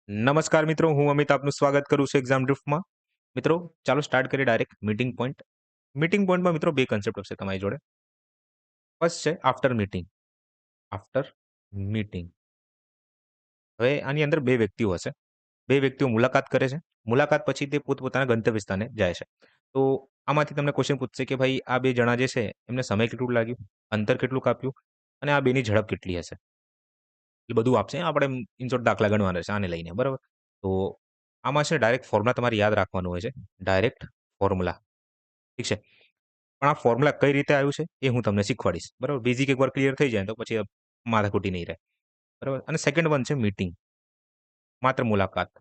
નમસ્કાર મિત્રો, હું અમિત આપનું સ્વાગત કરું છું એક્ઝામ ડ્રિફ્ટમાં. મિત્રો, ચાલો સ્ટાર્ટ કરીએ ડાયરેક્ટ મીટિંગ પોઈન્ટ. મીટિંગ પોઈન્ટમાં મિત્રો બે કન્સેપ્ટ હશે તમારી જોડે. ફર્સ્ટ છે આફ્ટર મીટિંગ. After meeting. હવે આની અંદર બે વ્યક્તિઓ હશે. બે વ્યક્તિઓ મુલાકાત કરે છે. મુલાકાત પછી તે પોતપોતાના ગંતવ્ય સ્થાને જાય છે. તો આમાંથી તમને ક્વેશ્ચન પૂછશે કે ભાઈ આ બે જણા જે છે એમને સમય કેટલું લાગ્યું, અંતર કેટલું કાપ્યું અને આ બેની ઝડપ કેટલી હશે. એ બધું આપશે. આપણે ઇન શોર્ટ દાખલા ગણવાના છે આને લઈને, બરાબર? તો આમાં છે ડાયરેક્ટ ફોર્મ્યુલા તમારે યાદ રાખવાનું હોય છે. Direct formula. ઠીક છે? પણ આ ફોર્મ્યુલા કઈ રીતે આવ્યું છે એ હું તમને શીખવાડીશ. બરાબર? બેઝિક એકવાર ક્લિયર થઈ જાય તો પછી માથાકૂટી નહીં રહે. બરાબર? અને સેકન્ડ વન છે મીટિંગ. માત્ર મુલાકાત.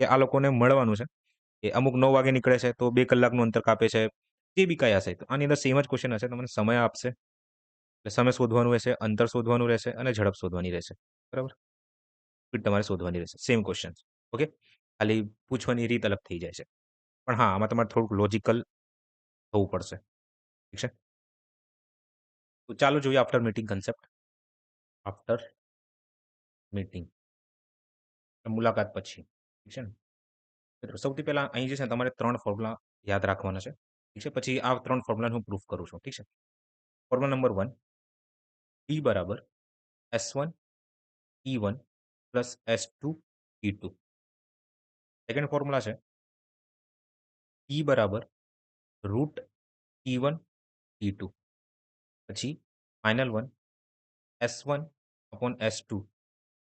કે આ લોકોને મળવાનું છે. કે અમુક 9 વાગે નીકળે છે તો 2 કલાકનું અંતર કાપે છે. જે બી કંઈ હશે. તો આની અંદર સેમ જ ક્વેશ્ચન હશે. તમને સમય આપશે. એટલે સમય શોધવાનું રહેશે, અંતર શોધવાનું રહેશે અને ઝડપ શોધવાની રહેશે. બરાબર? સ્પીડ તમારે શોધવાની રહેશે. Same question. ઓકે? ખાલી પૂછવાની રીત અલગ થઈ જાય છે. પણ હા, આમાં તમારે થોડુંક લોજિકલ થવું પડશે. ઠીક છે? તો ચાલો જોઈએ after meeting concept. After meeting. મુલાકાત પછી. ઠીક છે ને? મિત્રો સૌથી પહેલા અહીં જે છે ને તમારે 3 ફોર્મ્યુલા યાદ રાખવાના છે. ઠીક છે? પછી આ 3 ફોર્મ્યુલાને હું પ્રૂફ કરું છું. ઠીક છે? ફોર્મ્યુલા નંબર 1 T બરાબર S1 E1 plus S2 E2. Second formula છે E બરાબર રૂટ E1 E2. પછી final one S1 upon S2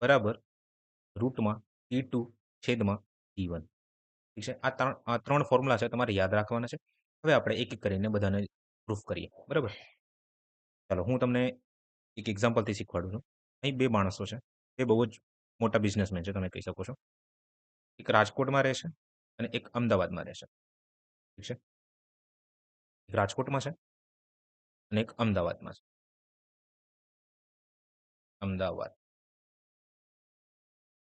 બરાબર રૂટમાં E2 છેદમાં E1. ઠીક છે? આ ત્રણ ફોર્મ્યુલા છે તમારે યાદ રાખવાના છે. હવે આપણે એક એક કરીને બધાને પ્રૂફ કરીએ. બરાબર? ચાલો હું તમને એક એક્ઝામ્પલથી શીખવાડું છું. અહીં બે માણસો છે. બે બહુ જ મોટા બિઝનેસમેન છે તમે કહી શકો છો. એક રાજકોટમાં રહે છે અને એક અમદાવાદમાં રહે છે. ઠીક છે? એક રાજકોટમાં છે અને એક અમદાવાદમાં છે. અમદાવાદ.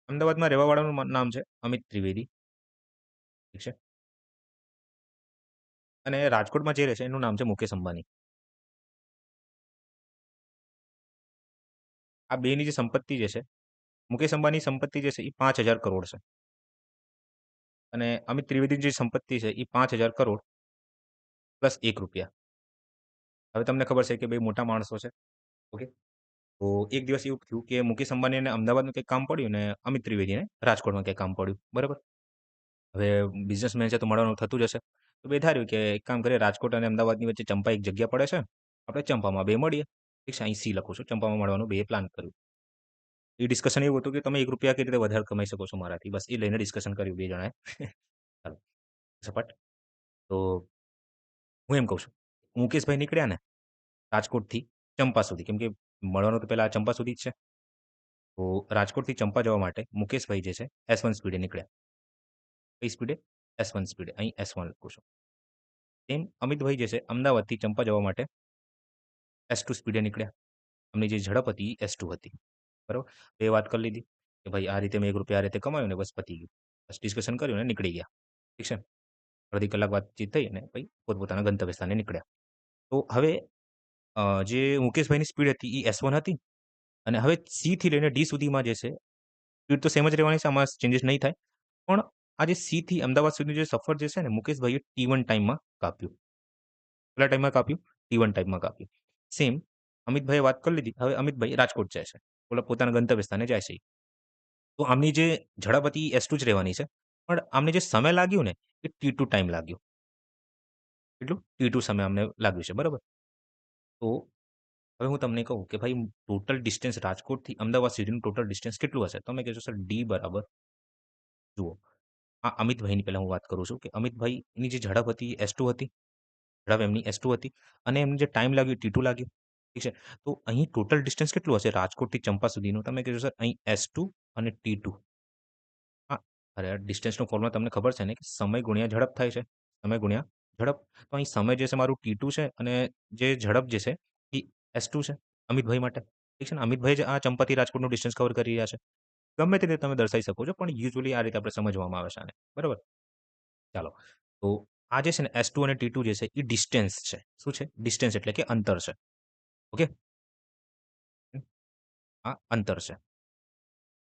અમદાવાદમાં રહેવાવાળાનું નામ છે અમિત ત્રિવેદી. ઠીક છે? અને રાજકોટમાં જે રહે છે એનું નામ છે મુકેશ અંબાણી. આ બેની જે સંપત્તિ જે છે, મુકેશ અંબાની સંપત્તિ જે છે એ 5,000 કરોડ છે. અને અમિત ત્રિવેદીની જે સંપત્તિ છે એ 5,000 કરોડ પ્લસ 1 રૂપિયા. હવે તમને ખબર છે કે બે મોટા માણસો છે. ઓકે? તો એક દિવસ એવું થયું કે મુકેશ અંબાણીને અમદાવાદનું કંઈક કામ પડ્યું ને અમિત ત્રિવેદીને રાજકોટમાં કંઈક કામ પડ્યું. બરાબર? હવે બિઝનેસમેન છે તો મળવાનું થતું જ હશે. તો બે ધાર્યું કે એક કામ કરીએ, રાજકોટ અને અમદાવાદની વચ્ચે ચંપા એક જગ્યા પડે છે. આપણે ચંપામાં બે મળીએ. ઠીક છે? અહીં સી લખું છું. ચંપામાં મળવાનું બે પ્લાન કર્યું. એ ડિસ્કશન એવું હતું કે તમે ₹1 કેવી રીતે વધારે કમાઈ શકો છો મારાથી. બસ એ લઈને ડિસ્કશન કર્યું બે જણાએ. ચાલો સપાટ. તો હું એમ કહું છું, મુકેશભાઈ નીકળ્યા ને રાજકોટથી ચંપા સુધી, કેમ કે મળવાનું તો પહેલા ચંપા સુધી જ છે. તો રાજકોટથી ચંપા જવા માટે મુકેશભાઈ જે છે S1 સ્પીડે નીકળ્યા. કઈ સ્પીડે? S1 સ્પીડે. અહીં S1 લખું છું. તેમ અમિતભાઈ જે છે અમદાવાદથી ચંપા જવા માટે S2 સ્પીડે નીકળ્યા. એમની જે ઝડપ હતી એ S2 હતી. બરાબર? તો એ વાત કરી લીધી કે ભાઈ આ રીતે મેં ₹1 આ રીતે કમાયું ને બસ પતી ગયું. બસ ડિસ્કશન કર્યું ને નીકળી ગયા. ઠીક છે? અડધી કલાક વાતચીત થઈ અને પછી પોતપોતાના ગંતવ્ય સ્થાને નીકળ્યા. તો હવે જે મુકેશભાઈની સ્પીડ હતી એ S1 હતી અને હવે સી થી લઈને ડી સુધીમાં જે છે સ્પીડ તો સેમ જ રહેવાની છે, આમાં ચેન્જીસ નહીં થાય. પણ આ જે સી થી અમદાવાદ સુધીનું જે સફર જે છે ને મુકેશભાઈએ T1 ટાઈમમાં કાપ્યું. કેટલા ટાઈમમાં કાપ્યું? T1 ટાઈમમાં કાપ્યું. સેમ અમિતભાઈએ વાત કરી લીધી. હવે અમિતભાઈ રાજકોટ જાય છે. પોતાના ગંતવ્ય સ્થાને જાય છે. તો આમની જે ઝડપ હતી એ S2 જ રહેવાની છે. પણ આમને જે સમય લાગ્યું ને એ T2 ટાઈમ લાગ્યો. કેટલું? T2 સમય અમને લાગ્યું છે. બરાબર? તો હવે હું તમને કહું કે ભાઈ ટોટલ ડિસ્ટન્સ રાજકોટથી અમદાવાદ સુધીનું ટોટલ ડિસ્ટન્સ કેટલું હશે? તમે કહેશો સર ડી બરાબર જુઓ, આ અમિતભાઈની પહેલા હું વાત કરું છું કે અમિતભાઈની જે ઝડપ હતી એ S2 હતી. ઝડપ એમની S2 હતી અને એમને જે ટાઈમ લાગ્યો T2 લાગ્યો. ઠીક છે? તો અહીં ટોટલ ડિસ્ટન્સ કેટલું હશે રાજકોટથી ચંપા સુધીનું? તમે કહેશો સર અહીં S2 અને T2. હા, અરે આ ડિસ્ટન્સનો ફોર્મ્યુલા તમને ખબર છે ને કે સમય ગુણ્યા ઝડપ થાય છે. સમય ગુણ્યા ઝડપ. તો અહીં સમય જે છે મારું T2 છે અને જે ઝડપ જે છે એ S2 છે અમિતભાઈ માટે. ઠીક છે ને? અમિતભાઈ જે આ ચંપાથી રાજકોટનું ડિસ્ટન્સ કવર કરી રહ્યા છે. ગમે તે રીતે તમે દર્શાવી શકો છો પણ યુઝ્યુઅલી આ રીતે આપણે સમજવામાં આવે છે આને. બરાબર? ચાલો. તો આ જે છે ને S2 અને T2 જે છે એ ડિસ્ટન્સ છે. શું છે? ડિસ્ટન્સ એટલે કે અંતર છે. ઓકે? આ અંતર છે.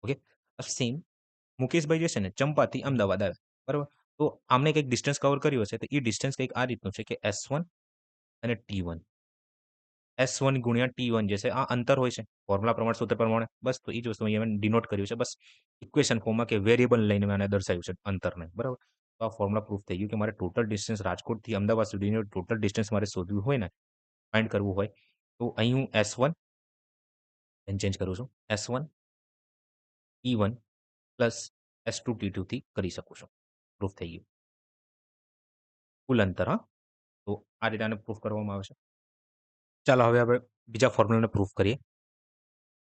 ઓકે? સેમ મુકેશભાઈ જે છે ને ચંપાથી અમદાવાદ આવ્યા. બરાબર? તો આમને કંઈક ડિસ્ટન્સ કવર કર્યું હશે, તો એ ડિસ્ટન્સ કંઈક આ રીતનું છે કે S1 અને T1. S1 ગુણ્યા T1 જે છે આ અંતર હોય છે. ફોર્મ્યુલા પ્રમાણે, સૂત્ર પ્રમાણે. બસ તો એ જ વસ્તુ અહીંયા મેં ડિનોટ કર્યું છે. બસ ઇક્વેશન ફોર્મમાં કે વેરિયેબલ લઈને મેં આને દર્શાવ્યું છે અંતરને. બરાબર? તો આ ફોર્મ્યુલા પ્રૂફ થઈ ગયું કે મારે ટોટલ ડિસ્ટન્સ રાજકોટથી અમદાવાદ સુધીનું ટોટલ ડિસ્ટન્સ મારે શોધવું હોય ને, ફાઇન્ડ કરવું હોય, તો અહીં હું S1 ચેન્જ કરું છું. S1 T1 plus S2 T2 થી કરી શકું છું. પ્રૂફ થઈ ગયું. કુલ અંતર હા. તો આ રીતે આને પ્રૂફ કરવામાં આવે છે. ચાલો હવે આપણે બીજા ફોર્મ્યુલાને પ્રૂફ કરીએ.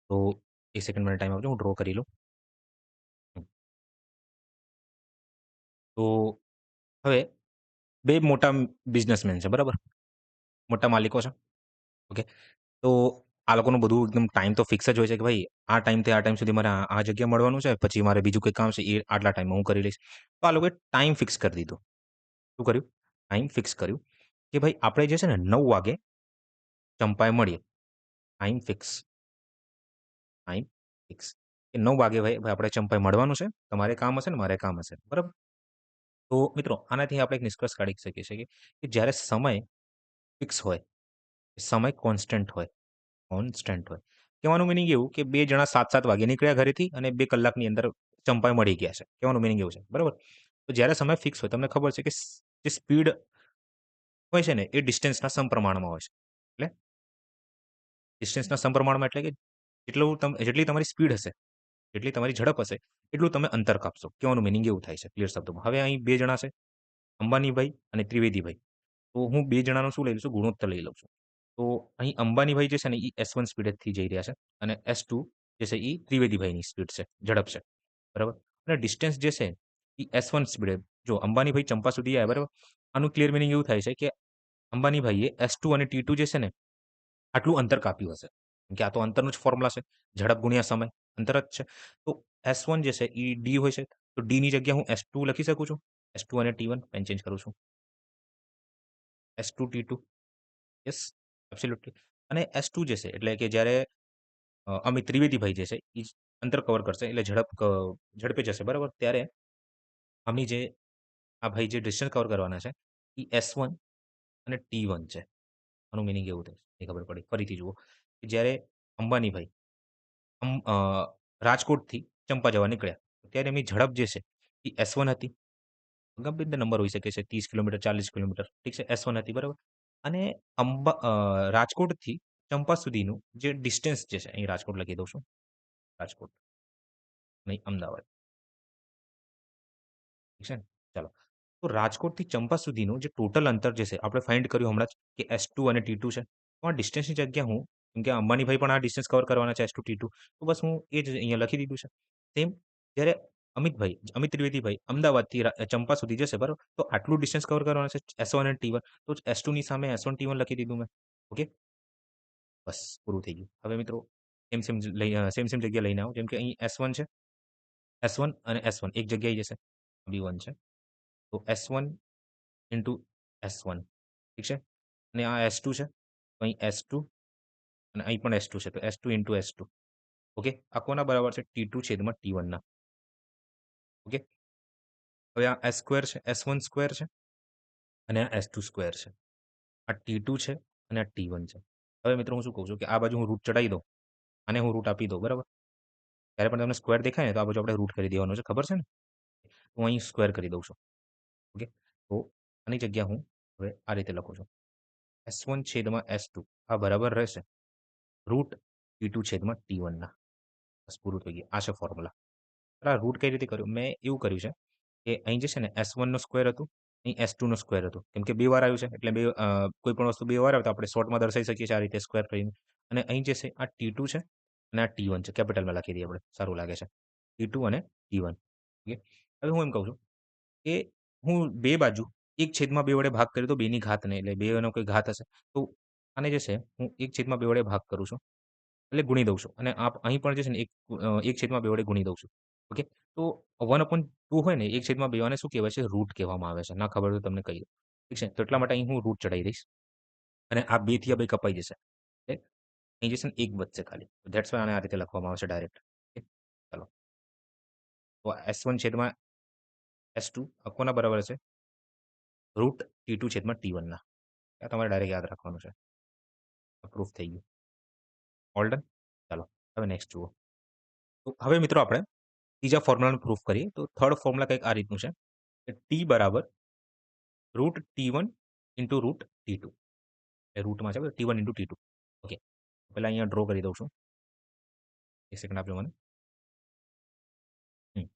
તો એક સેકન્ડ મને ટાઈમ આપજો, હું ડ્રો કરી લઉં. તો હવે બે મોટા બિઝનેસમેન છે, બરાબર? મોટા માલિકો છે. ઓકે. તો આ લોકોનું બધું એકદમ ટાઈમ તો ફિક્સ જ હોય છે કે ભાઈ આ ટાઈમથી આ ટાઈમ સુધી મારે આ જગ્યાએ મળવાનું છે, પછી મારે બીજું કંઈ કામ છે એ આટલા ટાઈમમાં હું કરી લઈશ. તો આ લોકોએ ટાઈમ ફિક્સ કરી દીધો. શું કર્યું? ટાઈમ ફિક્સ કર્યું કે ભાઈ આપણે જે છે ને 9 વાગે ચંપાએ મળીએ. Time fix. Time fix. કે 9 વાગે ભાઈ આપણે ચંપાએ મળવાનું છે. તમારે કામ હશે ને મારે કામ હશે. બરાબર? તો મિત્રો આનાથી આપણે એક નિષ્કર્ષ કાઢી શકીએ છીએ કે જ્યારે સમય ફિક્સ હોય, સમય કોન્સ્ટન્ટ હોય. કોન્સ્ટન્ટ હોય. કહેવાનું મીનિંગ એવું કે 2 જણા 7-7 વાગે નીકળ્યા ઘરેથી અને 2 કલાકની અંદર ચંપાઈ મળી ગયા છે. કહેવાનું મીનિંગ એવું છે. બરાબર? તો જ્યારે સમય ફિક્સ હોય, તમને ખબર છે કે જે સ્પીડ હોય છે ને એ ડિસ્ટન્સના સમપ્રમાણમાં હોય છે. એટલે ડિસ્ટન્સના સમપ્રમાણમાં એટલે કે જેટલી તમારી સ્પીડ હશે, જેટલી તમારી ઝડપ હશે, એટલું તમે અંતર કાપશો. કહેવાનું મીનિંગ એવું થાય છે ક્લિયર શબ્દોમાં. હવે અહીં 2 જણા છે, અંબાનીભાઈ અને ત્રિવેદીભાઈ. તો હું 2 જણાનું શું લઈ લઉં છું? ગુણોત્તર લઈ લઉં છું. તો અહીં અંબાનીભાઈ જે છે ને એ S1 સ્પીડથી જઈ રહ્યા છે અને S2 જે છે એ ત્રિવેદીભાઈની સ્પીડ છે, ઝડપ છે. બરાબર? અને ડિસ્ટન્સ જે છે એ S1 સ્પીડે જો અંબાનીભાઈ ચંપા સુધી આવ્યા, બરાબર? આનું ક્લિયર મીનિંગ એવું થાય છે કે અંબાનીભાઈએ S2 અને T2 જે છે ને આટલું અંતર કાપ્યું હશે. કેમ કે આ તો અંતરનું જ ફોર્મ્યુલા છે. ઝડપ ગુણ્યા સમય અંતર જ છે. તો S1 જે છે એ D હોય છે. તો D ની જગ્યાએ હું S2 લખી શકું છું. S2 અને T1 પેન ચેન્જ કરું છું. S2 T2 yes absolutely. અને S2 જે છે એટલે કે જ્યારે અમિત ત્રિવેદીભાઈ જે છે એ અંતર કવર કરશે એટલે ઝડપે જશે, બરાબર? ત્યારે આમની જે આ ભાઈ જે ડિસ્ટન્સ કવર કરવાના છે એ S1 અને T1 છે. આનું મીનિંગ એવું થાય એ ખબર પડી. ફરીથી જુઓ કે જ્યારે અંબાનીભાઈ અમ અ, રાજકોટથી ચંપા જવા નીકળ્યા, ત્યારે એમની ઝડપ જે છે એ S1 હતી. ગમે તે નંબર હોઈ શકે છે 30 કિલોમીટર, 40 કિલોમીટર. ઠીક છે, S1 હતી, બરાબર? અને રાજકોટથી ચંપા સુધીનું જે ડિસ્ટન્સ જે છે, અહીં રાજકોટ લખી દઉં છું. રાજકોટ, નહીં અમદાવાદ. ઠીક છે ને? ચાલો. તો રાજકોટથી ચંપા સુધીનું જે ટોટલ અંતર જે છે, આપણે ફાઇન્ડ કર્યું હમણાં જ કે S2 અને T2 છે. તો આ ડિસ્ટન્સની જગ્યા હું કેમ કે અંબાણીભાઈ પણ આ ડિસ્ટન્સ કવર કરવાના છે S2, T2. તો બસ હું એ જ અહીંયા લખી દીધું છે. સેમ જ્યારે અમિત ત્રિવેદીભાઈ અમદાવાદથી ચંપા સુધી જશે, બરાબર? તો આટલું ડિસ્ટન્સ કવર કરવાના છે S1 અને T1. તો S2 ની સામે S1, T1 લખી દીધું મેં. ઓકે? બસ પૂરું થઈ ગયું. હવે મિત્રો સેમ જગ્યા લઈને આવો. જેમ કે અહીં S1 છે. S1 અને S1 એક જગ્યાએ જશે. B1 છે. તો S1 ઇન્ટુ S1 ઠીક છે? અને આ S2 છે. તો અહીં S2 અને અહીં પણ S2 છે. તો S2 ઇન્ટુ S2 ઓકે? આ કોના બરાબર છે? T2 છેદમાં T1 ના. ઓકે? હવે આ S સ્ક્વેર છે, S1 સ્ક્વેર છે અને આ S2 સ્ક્વેર છે. આ T2 છે અને આ T1 છે. હવે મિત્રો હું શું કહું છું કે આ બાજુ હું રૂટ ચડાવી દઉં. આને હું રૂટ આપી દઉં, બરાબર? જ્યારે પણ તમને સ્ક્વેર દેખાય ને તો આ બાજુ આપણે રૂટ કરી દેવાનું છે. ખબર છે ને? હું અહીં સ્ક્વેર કરી દઉં છું. ઓકે? તો આની જગ્યા હું હવે આ રીતે લખું છું. S1 છેદમાં S2 આ બરાબર રહેશે રૂટ T2 છેદમાં T1 ના. બસ પૂરું થઈ ગયું. આ છે ફોર્મ્યુલા. આ રૂટ કઈ રીતે કર્યું? મેં એવું કર્યું છે કે અહીં જે છે ને S1 નો સ્ક્વેર હતું, અહીં S2 નો સ્ક્વેર હતું. કેમ કે 2 વાર આવ્યું છે એટલે કોઈ પણ વસ્તુ 2 વાર આવે તો આપણે શોર્ટમાં દર્શાવી શકીએ છીએ આ રીતે સ્ક્વેર કરીને. અને અહીં જે છે આ T2 છે અને આ T1 છે. કેપિટલમાં લખી દઈએ આપણે. સારું લાગે છે. T2 અને T1. ઓકે? હવે હું એમ કહું છું કે હું 2 બાજુ 1/2 વડે ભાગ કર્યો તો 2 ની ઘાત નહીં એટલે 2 નો કોઈ ઘાત હશે. તો આને જે છે હું 1/2 વડે ભાગ કરું છું. એટલે ગુણી દઉં છું અને અહીં પણ જે છે ને 1/2 વડે ગુણી દઉં છું. ઓકે? તો 1/2 હોય ને 1/2 આને શું કહેવાય છે? રૂટ કહેવામાં આવે છે. ના ખબર હોય તો તમને કહી દઉં. ઠીક છે? તો એટલા માટે અહીં હું રૂટ ચડાવી દઈશ અને આ 2 થી આ 2 કપાઈ જશે. ઓકે? અહીં જે છે ને 1 વધશે ખાલી. ધેટ્સ વાય આને આ રીતે લખવામાં આવે છે ડાયરેક્ટ. ઓકે? ચાલો. તો S1 છેદમાં S2 કોના બરાબર છે? √T2 છેદમાં T1 ના. આ તમારે ડાયરેક્ટ યાદ રાખવાનું છે. પ્રૂફ થઈ ગયું. All done? ચાલો હવે નેક્સ્ટ જુઓ. તો હવે મિત્રો આપણે ત્રીજા ફોર્મ્યુલાનું પ્રૂફ કરીએ. તો થર્ડ ફોર્મ્યુલા કંઈક આ રીતનું છે કે T બરાબર √T1 ઇન્ટુ √T2. એ રૂટમાં છે T1 ઇન્ટુ T2. ઓકે. પહેલા અહીંયા ડ્રો કરી દઉં છું. એક સેકન્ડ આપજો મને. હમ.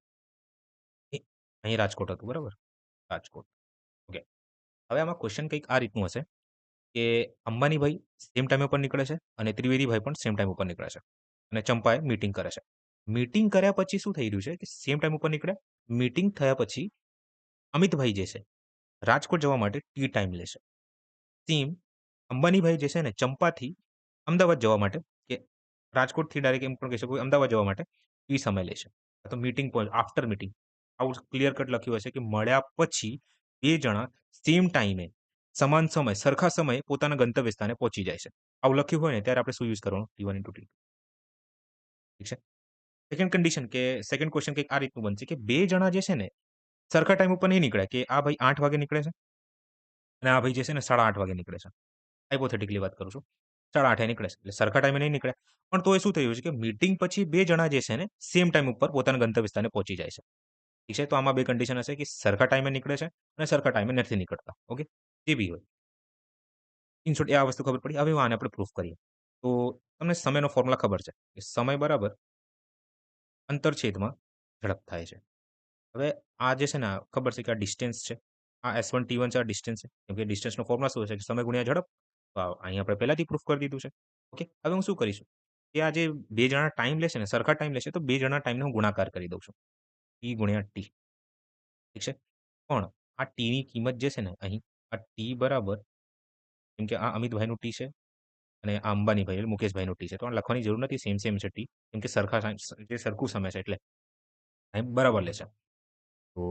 અહીં રાજકોટ હતું બરાબર? રાજકોટ. ઓકે. હવે આમાં ક્વેશ્ચન કંઈક આ રીતનું હશે કે અંબાણીભાઈ સેમ ટાઈમ ઉપર નીકળે છે અને ત્રિવેદીભાઈ પણ સેમ ટાઈમ ઉપર નીકળે છે અને ચંપાએ મીટિંગ કરે છે. મીટિંગ કર્યા પછી શું થઈ રહ્યું છે કે સેમ ટાઈમ ઉપર નીકળે. મીટિંગ થયા પછી અમિતભાઈ જે છે રાજકોટ જવા માટે ટી ટાઈમ લેશે. સેમ અંબાણીભાઈ જે છે ને ચંપાથી અમદાવાદ જવા માટે કે રાજકોટથી ડાયરેક્ટ એમ પણ કહી શકો અમદાવાદ જવા માટે ટી સમય લેશે. તો મીટિંગ આફ્ટર મીટિંગ આવું ક્લિયર કટ લખ્યું હશે કે મળ્યા પછી બે જણા સેમ ટાઈમે સમાન સમય સરખા સમયે પોતાના ગંતવ્ય સ્થાને પહોંચી જાય છે. આવું લખ્યું હોય ને ત્યારે આપણે શું યુઝ કરવાનું? T1 into T2. ઠીક છે. સેકન્ડ કન્ડિશન કે સેકન્ડ ક્વેશ્ચન કંઈક આ રીતનું બનશે કે બે જણા જે છે ને સરખા ટાઈમ ઉપર નહીં નીકળ્યા કે આ ભાઈ 8 વાગે નીકળે છે અને આ ભાઈ જે છે ને 8:30 વાગે નીકળે છે. હાઇપોથેટિકલી વાત કરું છું. 8:30 નીકળે છે. એટલે સરખા ટાઈમે નહીં નીકળ્યા. પણ તો એ શું થયું છે કે મીટિંગ પછી બે જણા જે છે ને સેમ ટાઈમ ઉપર પોતાના ગંતવ્ય સ્થાને પહોંચી જાય છે. ઠીક છે. તો આમાં બે કન્ડિશન હશે કે સરખા ટાઈમે નીકળે છે અને સરખા ટાઈમે નથી નીકળતા. ઓકે. જે બી હોય. ઇન શોર્ટ આ વસ્તુ ખબર પડી. હવે આને આપણે પ્રૂફ કરીએ. તો તમને સમયનો ફોર્મ્યુલા ખબર છે કે સમય બરાબર અંતર છેદમાં ઝડપ થાય છે. હવે આ જે છે ને ખબર છે કે આ ડિસ્ટન્સ છે. આ S1 T1 છે આ ડિસ્ટન્સ છે. કેમ કે ડિસ્ટન્સનો ફોર્મ્યુલા શું છે કે સમય ગુણ્યા ઝડપ. તો અહીં આપણે પહેલાથી પ્રૂફ કરી દીધું છે. ઓકે. હવે હું શું કરીશું કે આ જે બે જણા ટાઈમ લેશે ને સરખા ટાઈમ લેશે તો બે જણા ટાઈમને હું ગુણાકાર કરી દઉં છું. T ગુણ્યા T. ઠીક છે. પણ આ Tની કિંમત જે છે ને અહીં આ T બરાબર કેમ કે આ અમિતભાઈનું T છે અને આ અંબાણીભાઈ એટલે મુકેશભાઈનું T છે. તો આ લખવાની જરૂર નથી સેમ સેમ છે T. કેમ કે જે સરખું સમય છે એટલે ટાઈમ બરાબર લેશે. તો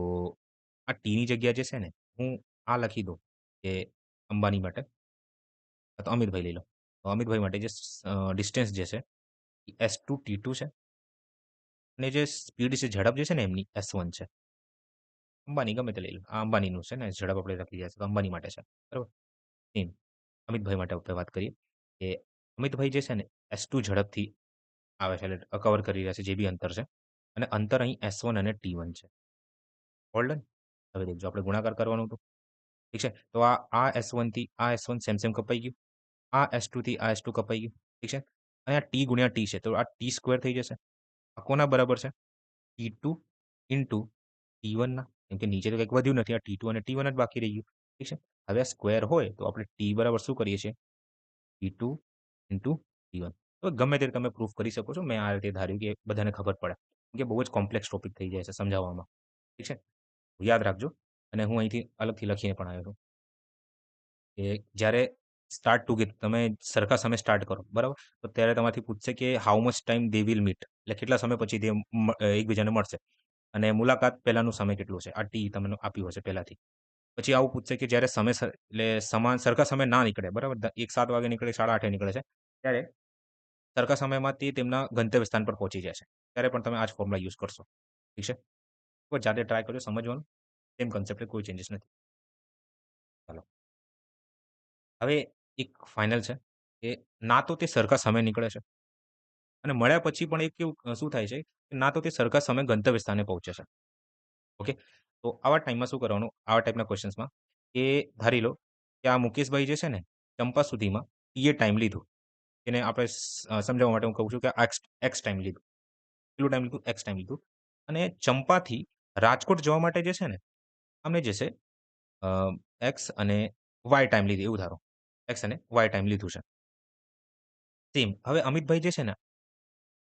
આ ટીની જગ્યા જે છે ને હું આ લખી દઉં કે અંબાણી માટે તો અમિતભાઈ લઈ લો. તો અમિતભાઈ માટે જે ડિસ્ટન્સ જે છે એ S2 T2 છે અને જે સ્પીડ છે ઝડપ જે છે ને એમની S1 છે. અંબાણી ગમે તે લઈ લો. આ અંબાણીનું છે ને ઝડપ આપણે લખી જાય છે તો અંબાણી માટે છે. બરાબર. સેમ અમિતભાઈ માટે આપણે વાત કરીએ કે અમિતભાઈ જે છે ને S2 ઝડપથી આવે છે એટલે કવર કરી રહ્યા છે જે બી અંતર છે અને અંતર અહીં S1 અને T1 છે. All done? હવે દેખજો આપણે ગુણાકાર કરવાનું હતું. ઠીક છે. તો આ S1 થી આ S1 સેમ સેમ કપાઈ ગયું. આ S2 થી આ S2 કપાઈ ગયું. ઠીક છે. અને આ T ગુણ્યા T છે તો આ T સ્ક્વેર થઈ જશે. આ કોના બરાબર છે? T2 ઇન્ટુ T1 ના. કેમ કે નીચે તો કંઈક વધ્યું નથી. આ T2 અને T1 જ બાકી રહી ગયું. ઠીક છે. હવે આ સ્ક્વેર હોય તો આપણે T બરાબર શું કરીએ છીએ? T2 into T1. તો ગમે તે તમે પ્રૂફ કરી શકો છો. મેં આ રીતે ધાર્યું કે બધાને ખબર પડે. કેમ કે બહુ જ કોમ્પ્લેક્સ ટોપિક થઈ જાય છે સમજાવવામાં. ઠીક છે. યાદ રાખજો અને હું અહીંથી અલગથી લખીને પણ આવ્યો છું કે જ્યારે સ્ટાર્ટ ટુગેધર તમે સરખા સમય સ્ટાર્ટ કરો બરાબર તો ત્યારે તમારાથી પૂછશે કે how much time they will meet એટલે કેટલા સમય પછી તે એકબીજાને મળશે અને મુલાકાત પહેલાનું સમય કેટલું છે આ ટી તમને આપ્યું હશે પહેલાથી પછી આવું પૂછશે કે જ્યારે સમય એટલે સમાન સરખા સમય ના નીકળે બરાબર 7 વાગે નીકળે 8:30 નીકળે છે ત્યારે સરખા સમયમાં તે તેમના ગંતવ્ય સ્થાન પર પહોંચી જાય છે ત્યારે પણ તમે આ જ ફોર્મ્યુલા યુઝ કરશો ઠીક છે તો જાતે ટ્રાય કરજો સમજવાનું સેમ કન્સેપ્ટ કોઈ ચેન્જીસ નથી ચાલો હવે એક ફાઇનલ છે કે ના તો તે સરખા સમય નીકળે છે અને મળ્યા પછી પણ એક કેવું શું થાય છે કે ના તો તે સરખા સમય ગંતવ્ય સ્થાને પહોંચે છે ઓકે તો આવા ટાઈમમાં શું કરવાનું આવા ટાઈપના ક્વેશ્ચન્સમાં કે ધારી લો કે આ મુકેશભાઈ જે છે ને ચંપા સુધીમાં એ ટાઈમ લીધું એને આપણે સમજાવવા માટે હું કહું છું કે એક્સ ટાઈમ લીધું કેટલું ટાઈમ લીધું એક્સ ટાઈમ લીધું અને ચંપાથી રાજકોટ જવા માટે જે છે ને અમને જે છે એક્સ અને વાય ટાઈમ લીધી એવું ધારો એક્સ અને વાય ટાઈમ લીધું છે સેમ હવે અમિતભાઈ જે છે ને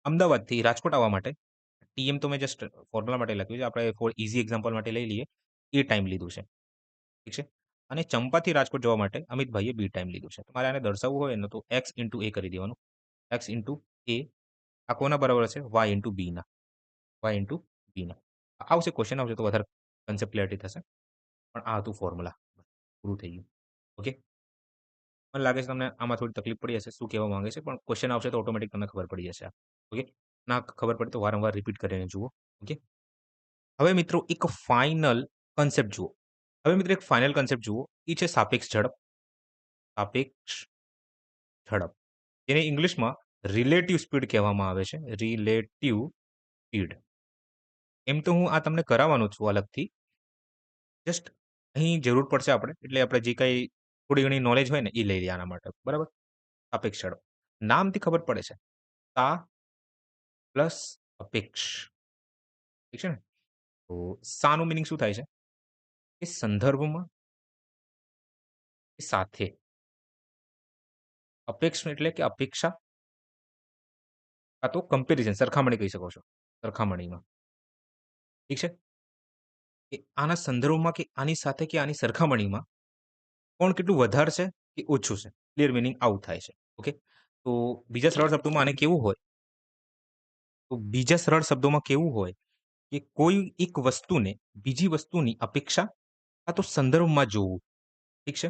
અમદાવાદથી રાજકોટ આવવા માટે ટીએમ તો મેં જસ્ટ ફોર્મ્યુલા માટે લખ્યું છે આપણે ફોર ઇઝી એક્ઝામ્પલ માટે લઈ લઈએ એ ટાઈમ લીધું છે ઠીક છે અને ચંપાથી રાજકોટ જવા માટે અમિતભાઈએ બી ટાઈમ લીધું છે તમારે આને દર્શાવવું હોય ને તો એક્સ ઇન્ટુ એ કરી દેવાનું એક્સ ઇન્ટુ એ આ કોના બરાબર છે વાય ઇન્ટુ બી ના વાય ઇન્ટુ બી ના આવશે ક્વેશ્ચન આવશે તો વધારે કન્સેપ્ટ ક્લિયરિટી થશે પણ આ હતું ફોર્મ્યુલા પૂરું થઈ ગયું ઓકે મને લાગે છે તમને આમાં થોડી તકલીફ પડી હશે શું કહેવા માંગે છે પણ ક્વેશ્ચન આવશે તો ઓટોમેટિક તમને ખબર પડી જશે ઓકે ના ખબર પડે તો વારંવાર રિપીટ કરીને જુઓ ઓકે હવે મિત્રો એક ફાઇનલ કન્સેપ્ટ જુઓ. હવે મિત્રો એક ફાઇનલ કન્સેપ્ટ જુઓ, એ છે સાપેક્ષ ઝડપ. સાપેક્ષ ઝડપ. જેને ઇંગ્લિશમાં રિલેટિવ સ્પીડ કહેવામાં આવે છે. Relative speed. એમ તો હું આ તમને કરાવવાનો છું અલગથી. જસ્ટ અહીં જરૂર પડશે આપણે, એટલે આપણે જે કંઈ થોડી ઘણી નોલેજ હોય ને એ લઈ લઈએ આના માટે. બરાબર? સાપેક્ષ ઝડપ. નામથી ખબર પડે છે. સા પ્લસ અપેક્ષ. ઠીક છે ને? તો સાનું મિનિંગ શું થાય છે? કે સંદર્ભમાં કે સાથે. અપેક્ષ એટલે કે અપેક્ષા કાં તો કમ્પેરિઝન સરખામણી કહી શકો છો. સરખામણીમાં. ઠીક છે? કે આના સંદર્ભમાં કે આની સાથે કે આની સરખામણીમાં કોણ કેટલું વધારે છે કે ઓછું છે. ક્લિયર મિનિંગ આવું થાય છે. ઓકે? તો બીજા સરળ શબ્દોમાં આને કેવું હોય? તો બીજા સરળ શબ્દોમાં કેવું હોય કે કોઈ એક વસ્તુને બીજી વસ્તુની અપેક્ષા કાં તો સંદર્ભમાં જોવું. ઠીક છે?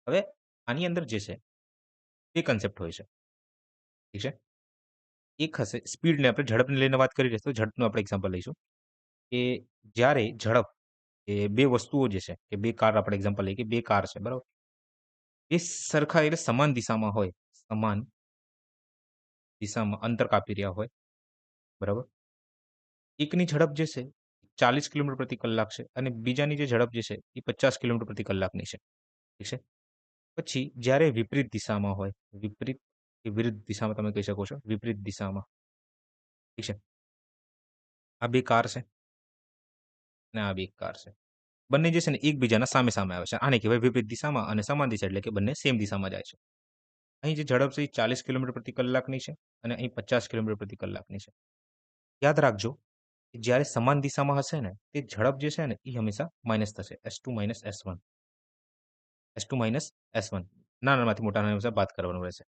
હવે આની અંદર જે છે તે કન્સેપ્ટ હોય છે. ઠીક છે? એક હશે સ્પીડને આપણે ઝડપને લઈને વાત કરી રહ્યા તો ઝડપનું આપણે એક્ઝામ્પલ લઈશું કે જ્યારે ઝડપ એ બે વસ્તુઓ જે છે કે બે કાર આપણે એક્ઝામ્પલ લઈએ કે બે કાર છે બરાબર એ સરખા એટલે સમાન દિશામાં હોય સમાન દિશામાં અંતર કાપી રહ્યા હોય બરાબર એકની ઝડપ જે છે 40 કિલોમીટર પ્રતિ કલાક છે અને બીજાની જે ઝડપ જે છે એ 50 કિલોમીટર પ્રતિ કલાકની છે ઠીક છે પછી જ્યારે વિપરીત દિશામાં હોય વિપરીત કે વિરુદ્ધ દિશામાં તમે કહી શકો છો વિપરીત દિશામાં ઠીક છે આ બે કાર છે અને આ બે કાર છે બંને જે છે ને એકબીજાના સામે સામે આવે છે આને કહેવાય વિપરીત દિશામાં અને સમાન દિશા એટલે કે બંને સેમ દિશામાં જાય છે અહીં જે ઝડપ છે એ 40 કિલોમીટર પ્રતિ કલાકની છે અને અહીં 50 કિલોમીટર પ્રતિ કલાકની છે યાદ રાખજો કે જ્યારે સમાન દિશામાં હશે ને તે ઝડપ જે છે ને એ હંમેશા માઇનસ થશે S2 minus S1 S2 minus S1 નાનામાંથી મોટાના હંમેશા બાદ કરવાનું રહેશે